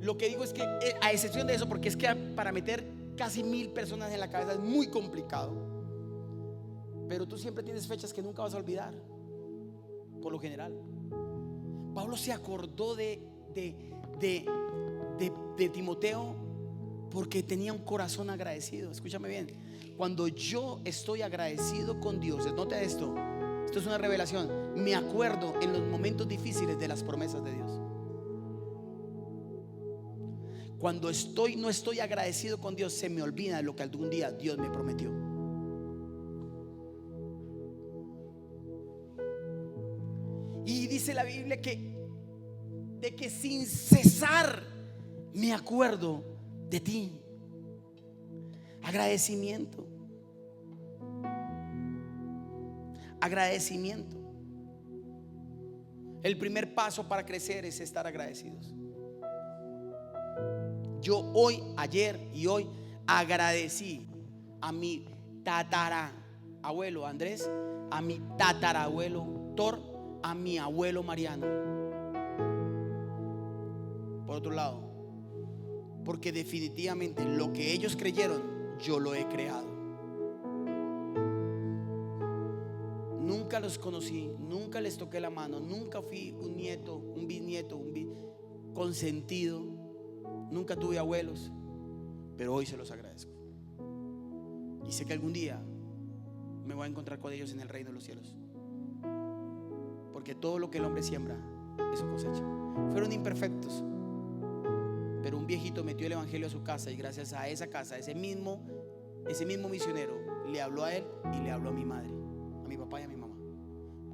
lo que digo es que, a excepción de eso, porque es que para meter casi 1000 personas en la cabeza es muy complicado. Pero tú siempre tienes fechas que nunca vas a olvidar, por lo general. Pablo se acordó de Timoteo porque tenía un corazón agradecido. Escúchame bien, cuando yo estoy agradecido con Dios, nota esto es una revelación, me acuerdo en los momentos difíciles de las promesas de Dios. Cuando no estoy agradecido con Dios, se me olvida de lo que algún día Dios me prometió. Y dice la Biblia de que sin cesar me acuerdo de ti. Agradecimiento. Agradecimiento. El primer paso para crecer es estar agradecidos. Yo hoy, ayer y hoy agradecí a mi tatarabuelo Andrés, a mi tatarabuelo Thor, a mi abuelo Mariano. Por otro lado, porque definitivamente lo que ellos creyeron, yo lo he creado. Nunca los conocí, nunca les toqué la mano, nunca fui un nieto, un bisnieto, consentido, nunca tuve abuelos, pero hoy se los agradezco. Y sé que algún día me voy a encontrar con ellos en el reino de los cielos, porque todo lo que el hombre siembra, eso cosecha. Fueron imperfectos, pero un viejito metió el evangelio a su casa, y gracias a esa casa, ese mismo misionero le habló a él y le habló a mi madre, a mi papá y a mi mamá,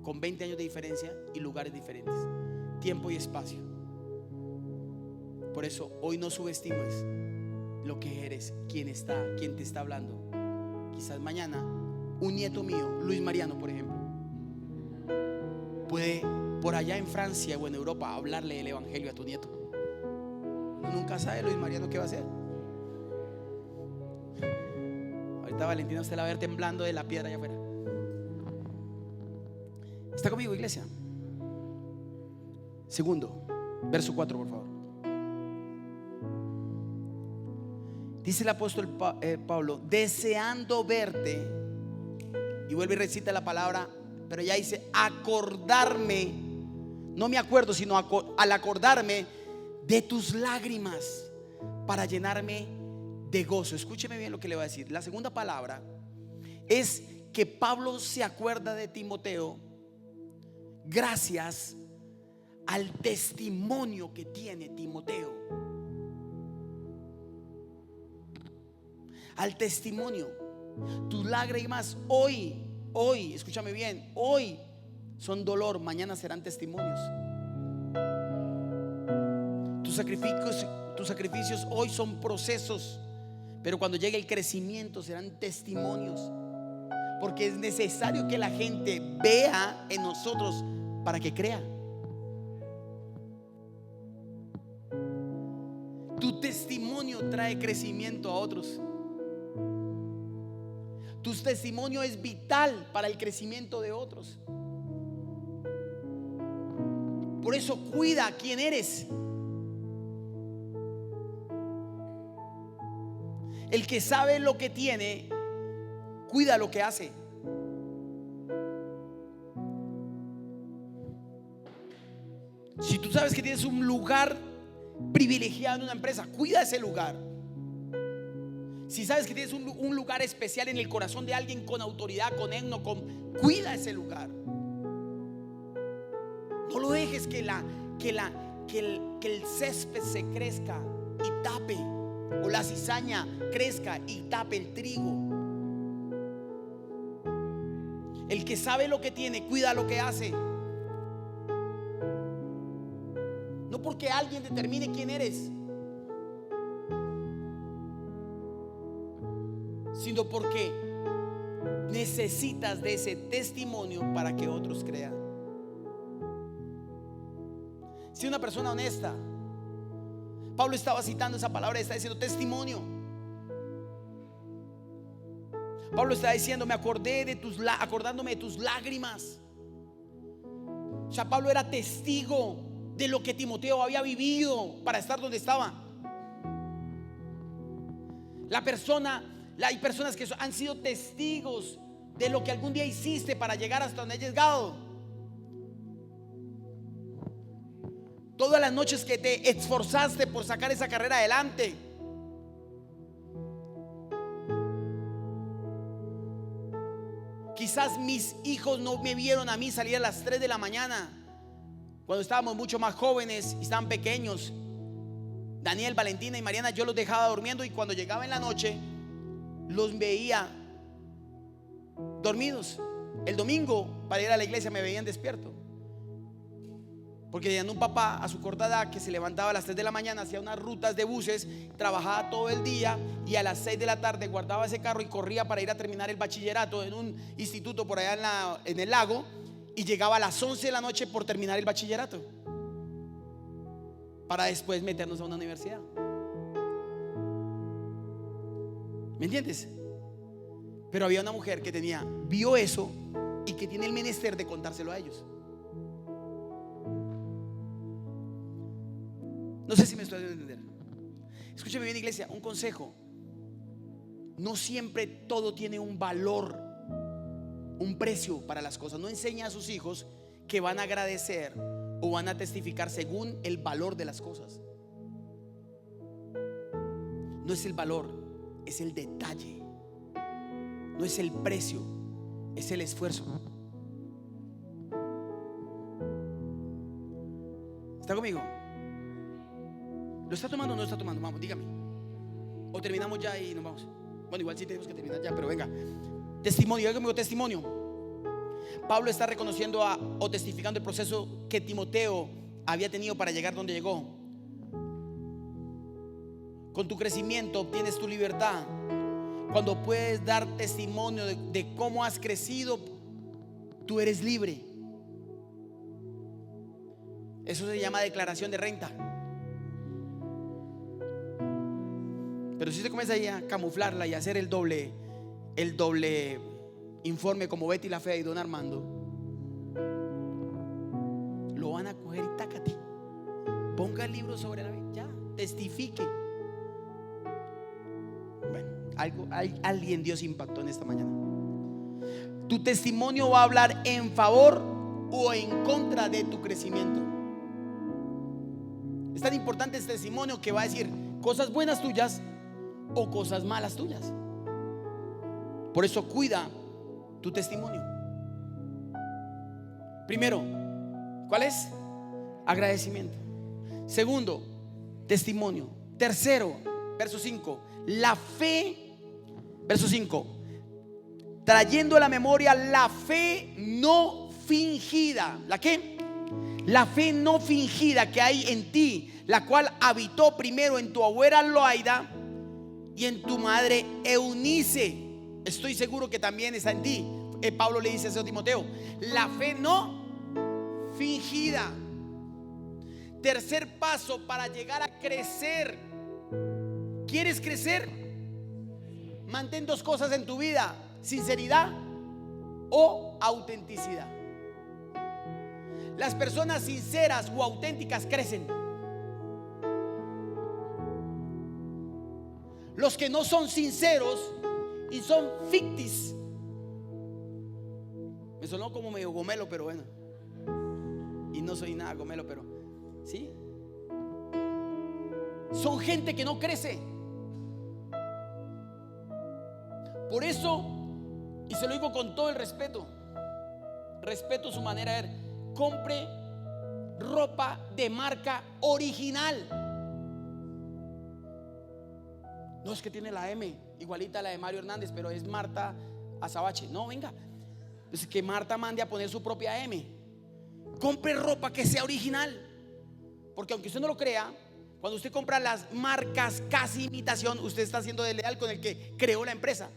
con 20 años de diferencia y lugares diferentes, tiempo y espacio. Por eso hoy no subestimes lo que eres, quién te está hablando. Quizás mañana un nieto mío, Luis Mariano, por ejemplo, puede por allá en Francia o en Europa hablarle el evangelio a tu nieto. Uno nunca sabe Luis Mariano qué va a hacer. Ahorita Valentina usted la va a ver temblando de la piedra allá afuera. ¿Está conmigo, iglesia? Segundo, verso 4, por favor. Dice el apóstol Pablo: deseando verte Y vuelve y recita la palabra, pero ya dice acordarme. No me acuerdo, sino al acordarme de tus lágrimas para llenarme de gozo. Escúcheme bien lo que le voy a decir. La segunda palabra es que Pablo se acuerda de Timoteo gracias al testimonio que tiene Timoteo. Al testimonio. Tus lágrimas hoy, escúchame bien, hoy son dolor, mañana serán testimonios. Tus sacrificios hoy son procesos, pero cuando llegue el crecimiento serán testimonios. Porque es necesario que la gente vea en nosotros para que crea. Tu testimonio trae crecimiento a otros. Tu testimonio es vital para el crecimiento de otros. Por eso cuida quién eres. El que sabe lo que tiene, cuida lo que hace. Si tú sabes que tienes un lugar privilegiado en una empresa, cuida ese lugar. Si sabes que tienes un lugar especial en el corazón de alguien con autoridad, con etno, cuida ese lugar. No lo dejes que el césped se crezca y tape, o la cizaña crezca y tape el trigo. El que sabe lo que tiene, cuida lo que hace. No porque alguien determine quién eres, sino porque necesitas de ese testimonio para que otros crean. Si una persona honesta, Pablo estaba citando esa palabra, está diciendo testimonio. Pablo está diciendo, acordándome de tus lágrimas. O sea, Pablo era testigo de lo que Timoteo había vivido para estar donde estaba. Hay personas que han sido testigos de lo que algún día hiciste para llegar hasta donde has llegado. Todas las noches que te esforzaste por sacar esa carrera adelante. Quizás mis hijos no me vieron a mí salir a las 3 de la mañana cuando estábamos mucho más jóvenes y estaban pequeños. Daniel, Valentina y Mariana, yo los dejaba durmiendo, y cuando llegaba en la noche los veía dormidos. El domingo para ir a la iglesia me veían despierto, porque tenían un papá a su corta edad que se levantaba a las 3 de la mañana, hacía unas rutas de buses, trabajaba todo el día y a las 6 de la tarde guardaba ese carro y corría para ir a terminar el bachillerato en un instituto por allá en el lago, y llegaba a las 11 de la noche por terminar el bachillerato para después meternos a una universidad. ¿Me entiendes? Pero había una mujer que vio eso y que tiene el menester de contárselo a ellos. No sé si me estoy haciendo entender. Escúchame bien, iglesia, un consejo. No siempre todo tiene un valor, un precio para las cosas. No enseña a sus hijos que van a agradecer o van a testificar según el valor de las cosas. No es el valor, es el detalle. No es el precio, es el esfuerzo. ¿Está conmigo? ¿Lo está tomando o no está tomando? Vamos, dígame. O terminamos ya y nos vamos. Bueno, igual sí tenemos que terminar ya, pero venga. Testimonio, diga conmigo, testimonio. Pablo está reconociendo o testificando el proceso que Timoteo había tenido para llegar donde llegó. Con tu crecimiento obtienes tu libertad. Cuando puedes dar testimonio de cómo has crecido, tú eres libre. Eso se llama declaración de renta. Pero si usted comienza ahí a camuflarla y a hacer el doble informe como Betty la Fea y Don Armando, lo van a coger y tácate. Ponga el libro sobre la vida, ya, testifique. Bueno, alguien Dios impactó en esta mañana. Tu testimonio va a hablar en favor o en contra de tu crecimiento. Es tan importante este testimonio que va a decir cosas buenas tuyas o cosas malas tuyas. Por eso cuida tu testimonio. Primero, ¿cuál es? Agradecimiento. Segundo, testimonio. Tercero, verso 5, la fe. Verso 5, trayendo a la memoria la fe no fingida. ¿La qué? La fe no fingida que hay en ti, la cual habitó primero en tu abuela Loaida y en tu madre Eunice. Estoy seguro que también está en ti. Pablo le dice eso a Timoteo. La fe no fingida. Tercer paso para llegar a crecer. ¿Quieres crecer? Mantén dos cosas en tu vida: sinceridad o autenticidad. Las personas sinceras o auténticas crecen. Los que no son sinceros y son ficticios. Me sonó como medio gomelo, pero bueno. Y no soy nada gomelo, pero sí. Son gente que no crece. Por eso, y se lo digo con todo el respeto, respeto su manera de ver, compre ropa de marca original. No es que tiene la M, igualita a la de Mario Hernández, pero es Marta Azabache. No, venga, es que Marta mande a poner su propia M. Compre ropa que sea original. Porque aunque usted no lo crea, cuando usted compra las marcas casi imitación, usted está siendo desleal con el que creó la empresa.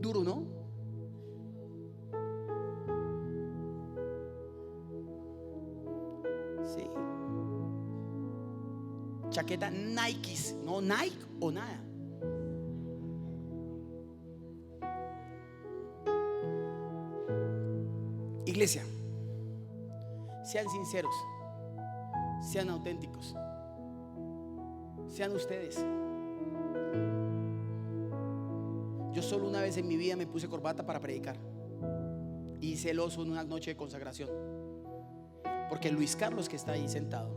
Duro, ¿no? Sí. Chaqueta Nikes, no Nike o nada. Iglesia, sean sinceros, sean auténticos, sean ustedes. Yo solo una vez en mi vida me puse corbata para predicar y hice el oso en una noche de consagración, porque Luis Carlos, que está ahí sentado,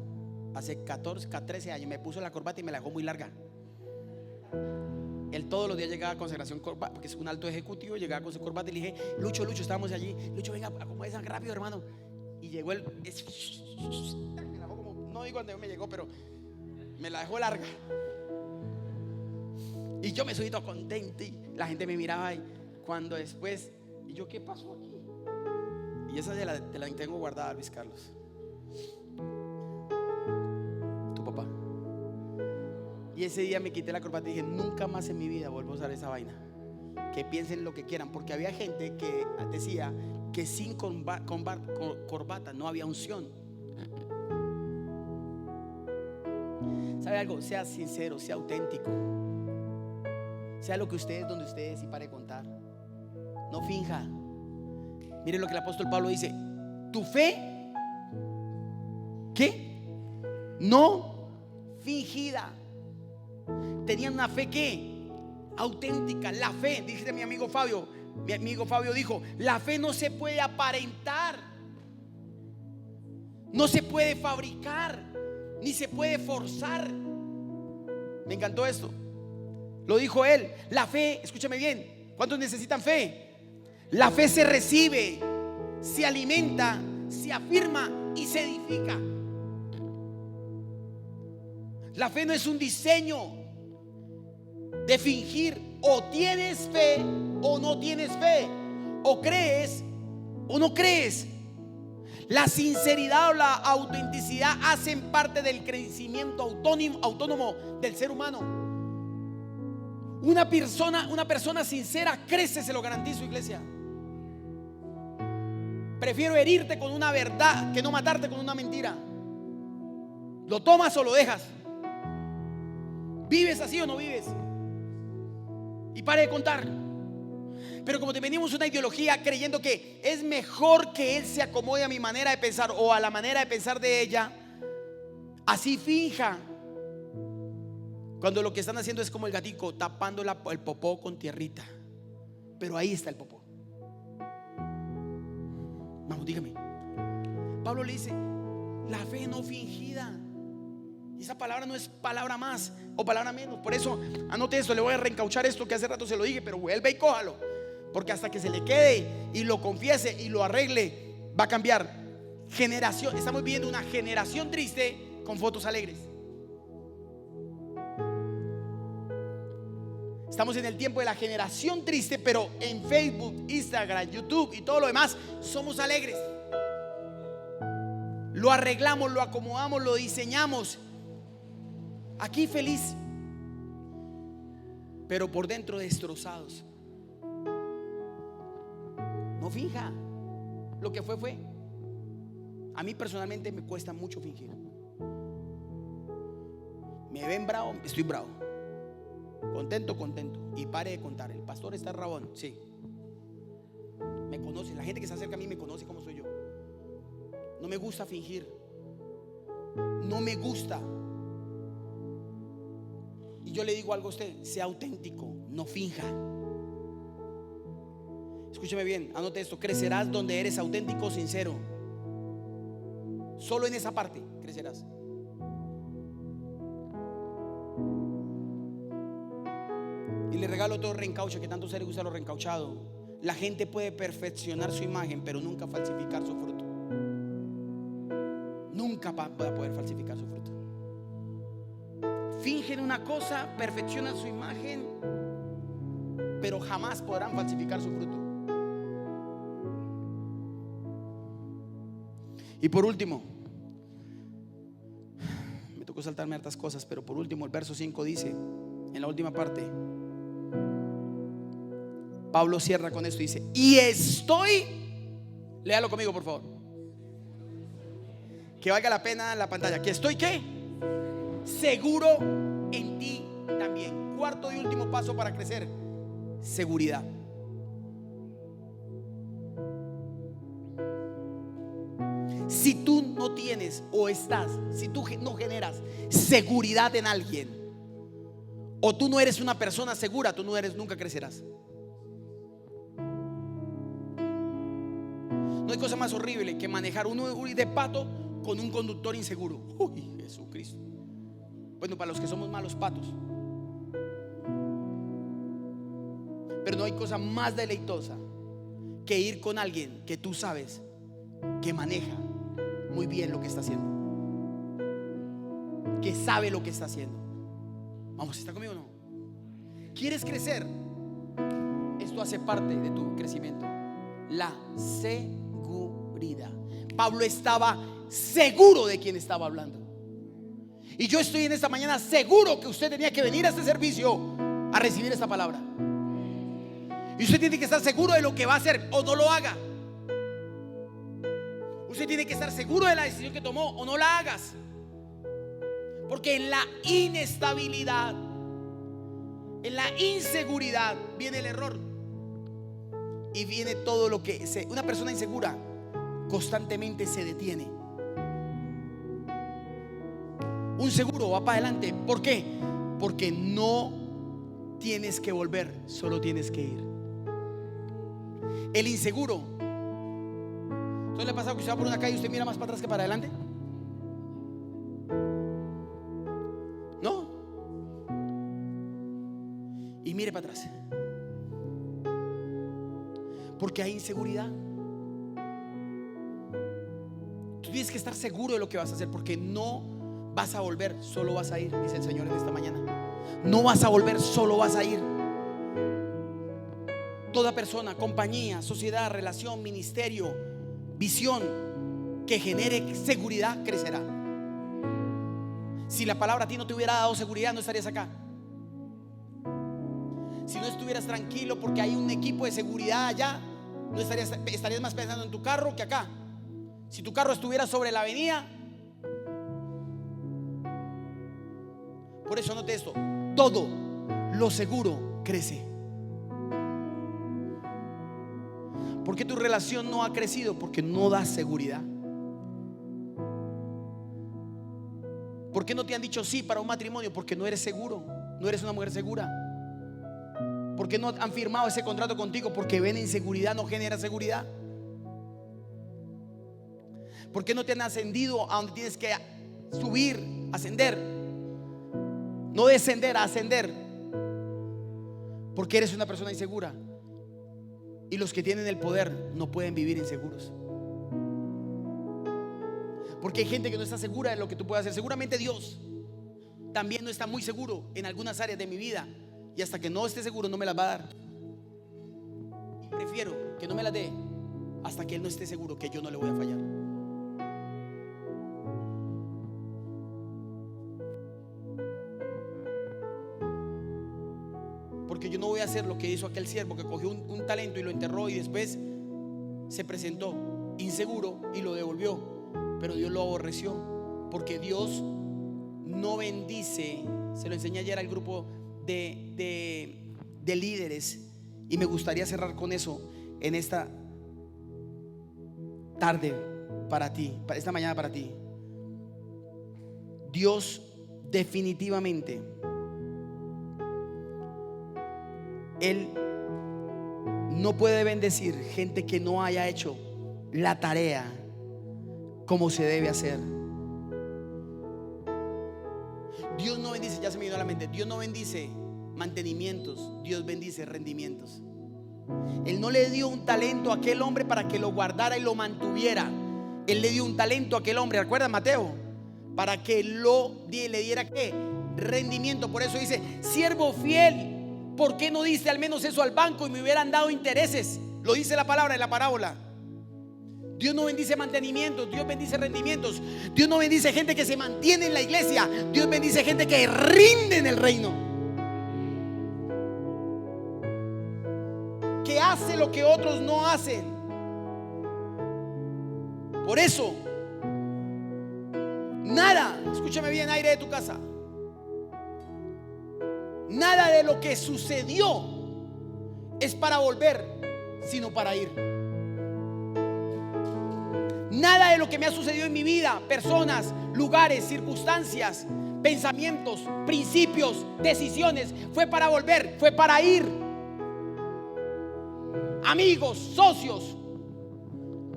hace 13 años me puso la corbata y me la dejó muy larga. Él todos los días llegaba a consagración corbata, porque es un alto ejecutivo, llegaba con su corbata y le dije: Lucho, estábamos allí, Lucho, venga, acomódese rápido, hermano. Y llegó él, me la dejó como, no digo dónde me llegó, pero me la dejó larga. Y yo me subí todo contento y la gente me miraba, y cuando después, y yo, ¿qué pasó aquí? Y esa te la tengo guardada, Luis Carlos, tu papá. Y ese día me quité la corbata y dije: nunca más en mi vida vuelvo a usar esa vaina. Que piensen lo que quieran, porque había gente que decía que sin corbata no había unción. ¿Sabe algo? Sea sincero, sea auténtico, sea lo que usted es, donde usted es, y pare de contar. No finja. Miren lo que el apóstol Pablo dice: tu fe, ¿qué? No fingida. Tenían una fe que auténtica. La fe, dice mi amigo Fabio dijo: la fe no se puede aparentar, no se puede fabricar, ni se puede forzar. Me encantó esto, lo dijo él. La fe, escúchame bien, ¿cuántos necesitan fe? La fe se recibe, se alimenta, se afirma y se edifica. La fe no es un diseño de fingir. O tienes fe o no tienes fe, o crees o no crees. La sinceridad o la autenticidad hacen parte del crecimiento autónomo del ser humano. Una persona sincera crece, se lo garantizo, iglesia. Prefiero herirte con una verdad que no matarte con una mentira. ¿Lo tomas o lo dejas? ¿Vives así o no vives? Y pare de contar. Pero como tenemos una ideología creyendo que es mejor que él se acomode a mi manera de pensar o a la manera de pensar de ella, así finja. Cuando lo que están haciendo es como el gatico, tapando el popó con tierrita. Pero ahí está el popó. Vamos, dígame. Pablo le dice: la fe no fingida. Y esa palabra no es palabra más o palabra menos. Por eso, anote esto, le voy a reencauchar esto que hace rato se lo dije, pero vuelve y cójalo. Porque hasta que se le quede y lo confiese y lo arregle, va a cambiar. Generación, estamos viviendo una generación triste con fotos alegres. Estamos en el tiempo de la generación triste, pero en Facebook, Instagram, YouTube y todo lo demás somos alegres. Lo arreglamos, lo acomodamos, lo diseñamos. Aquí feliz, pero por dentro destrozados. No finja. Lo que fue. A mí personalmente me cuesta mucho fingir. Me ven bravo, estoy bravo. Contento. Y pare de contar. El pastor está rabón, sí. Me conoce, la gente que se acerca a mí me conoce como soy yo. No me gusta fingir. No me gusta. Y yo le digo algo a usted: sea auténtico, no finja. Escúcheme bien, anote esto: crecerás donde eres auténtico, sincero. Solo en esa parte crecerás. Y le regalo todo reencauche, que tanto se le gusta lo reencauchado. La gente puede perfeccionar su imagen, pero nunca falsificar su fruto. Nunca va a poder falsificar su fruto. Fingen una cosa, perfeccionan su imagen, pero jamás podrán falsificar su fruto. Y por último, me tocó saltarme hartas cosas, pero por último el verso 5 dice, en la última parte, Pablo cierra con esto y dice: y estoy, léalo conmigo por favor, que valga la pena en la pantalla, que estoy ¿qué? Seguro en ti también. Cuarto y último paso para crecer: seguridad. Si tú no tienes si tú no generas seguridad en alguien, o tú no eres una persona segura, tú nunca crecerás. No hay cosa más horrible que manejar un de pato con un conductor inseguro. Uy, Jesucristo. Bueno, para los que somos malos patos. Pero no hay cosa más deleitosa que ir con alguien que tú sabes que maneja muy bien lo que está haciendo, que sabe lo que está haciendo. Vamos, ¿está conmigo o no? ¿Quieres crecer? Esto hace parte de tu crecimiento: la seguridad. Pablo estaba seguro de quién estaba hablando. Y yo estoy en esta mañana seguro que usted tenía que venir a este servicio a recibir esta palabra. Y usted tiene que estar seguro de lo que va a hacer o no lo haga. Usted tiene que estar seguro de la decisión que tomó o no la hagas. Porque en la inestabilidad, en la inseguridad viene el error. Y viene todo lo que una persona insegura constantemente se detiene. Un seguro va para adelante. ¿Por qué? Porque no tienes que volver, solo tienes que ir. El inseguro, ¿no le ha pasado que usted va por una calle y usted mira más para atrás que para adelante? ¿No? Y mire para atrás, porque hay inseguridad. Tú tienes que estar seguro de lo que vas a hacer, porque no vas a volver, solo vas a ir, dice el Señor en esta mañana. No vas a volver, solo vas a ir. Toda persona, compañía, sociedad, relación, ministerio, visión que genere seguridad crecerá. Si la palabra a ti no te hubiera dado seguridad, no estarías acá. Si no estuvieras tranquilo porque hay un equipo de seguridad allá, no estarías más pensando en tu carro que acá. Si tu carro estuviera sobre la avenida. Por eso note esto: todo lo seguro crece. ¿Por qué tu relación no ha crecido? Porque no da seguridad. ¿Por qué no te han dicho sí para un matrimonio? Porque no eres seguro, no eres una mujer segura. ¿Por qué no han firmado ese contrato contigo? Porque ven inseguridad, no genera seguridad. ¿Por qué no te han ascendido a donde tienes que subir, ascender? No descender, ascender. Porque eres una persona insegura. Y los que tienen el poder no pueden vivir inseguros. Porque hay gente que no está segura de lo que tú puedes hacer. Seguramente Dios también no está muy seguro en algunas áreas de mi vida. Y hasta que no esté seguro no me las va a dar. Y prefiero que no me las dé hasta que Él no esté seguro que yo no le voy a fallar. Porque yo no voy a hacer lo que hizo aquel siervo que cogió un talento y lo enterró y después se presentó inseguro y lo devolvió. Pero Dios lo aborreció, porque Dios no bendice. Se lo enseñé ayer al grupo de líderes, y me gustaría cerrar con eso en esta tarde para ti, para esta mañana para ti. Dios definitivamente, Él no puede bendecir gente que no haya hecho la tarea como se debe hacer. Dios no bendice, ya se me vino a la mente, Dios no bendice mantenimientos, Dios bendice rendimientos. Él no le dio un talento a aquel hombre para que lo guardara y lo mantuviera. Él le dio un talento a aquel hombre, ¿recuerda Mateo? Para que le diera ¿qué? Rendimiento. Por eso dice: siervo fiel, ¿por qué no diste al menos eso al banco y me hubieran dado intereses? Lo dice la palabra en la parábola. Dios no bendice mantenimientos, Dios bendice rendimientos. Dios no bendice gente que se mantiene en la iglesia, Dios bendice gente que rinde en el reino, que hace lo que otros no hacen. Por eso, nada, escúchame bien, aire de tu casa, nada de lo que sucedió es para volver, sino para ir. Nada de lo que me ha sucedido en mi vida, personas, lugares, circunstancias, pensamientos, principios, decisiones, fue para volver, fue para ir. Amigos, socios,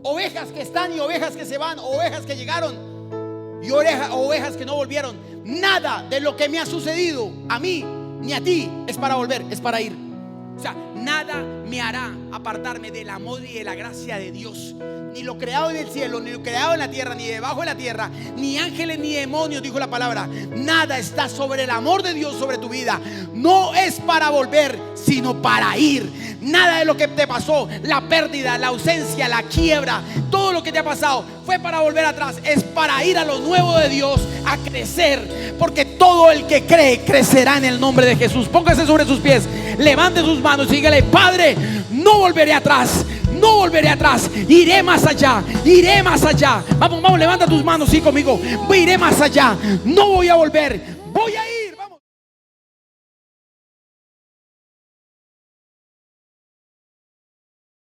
ovejas que están y ovejas que se van, ovejas que llegaron y ovejas que no volvieron. Nada de lo que me ha sucedido a mí ni a ti es para volver, es para ir. O sea, nada me hará apartarme del amor y de la gracia de Dios. Ni lo creado en el cielo, ni lo creado en la tierra, ni debajo de la tierra, ni ángeles ni demonios, dijo la palabra. Nada está sobre el amor de Dios sobre tu vida. No es para volver, sino para ir. Nada de lo que te pasó, la pérdida, la ausencia, la quiebra, todo lo que te ha pasado fue para volver atrás. Es para ir a lo nuevo de Dios, a crecer. Porque todo el que cree, crecerá en el nombre de Jesús. Póngase sobre sus pies, levante sus manos y dígale: Padre, no volveré atrás. No volveré atrás, iré más allá, iré más allá. Vamos, levanta tus manos, sí, conmigo. Iré más allá, no voy a volver.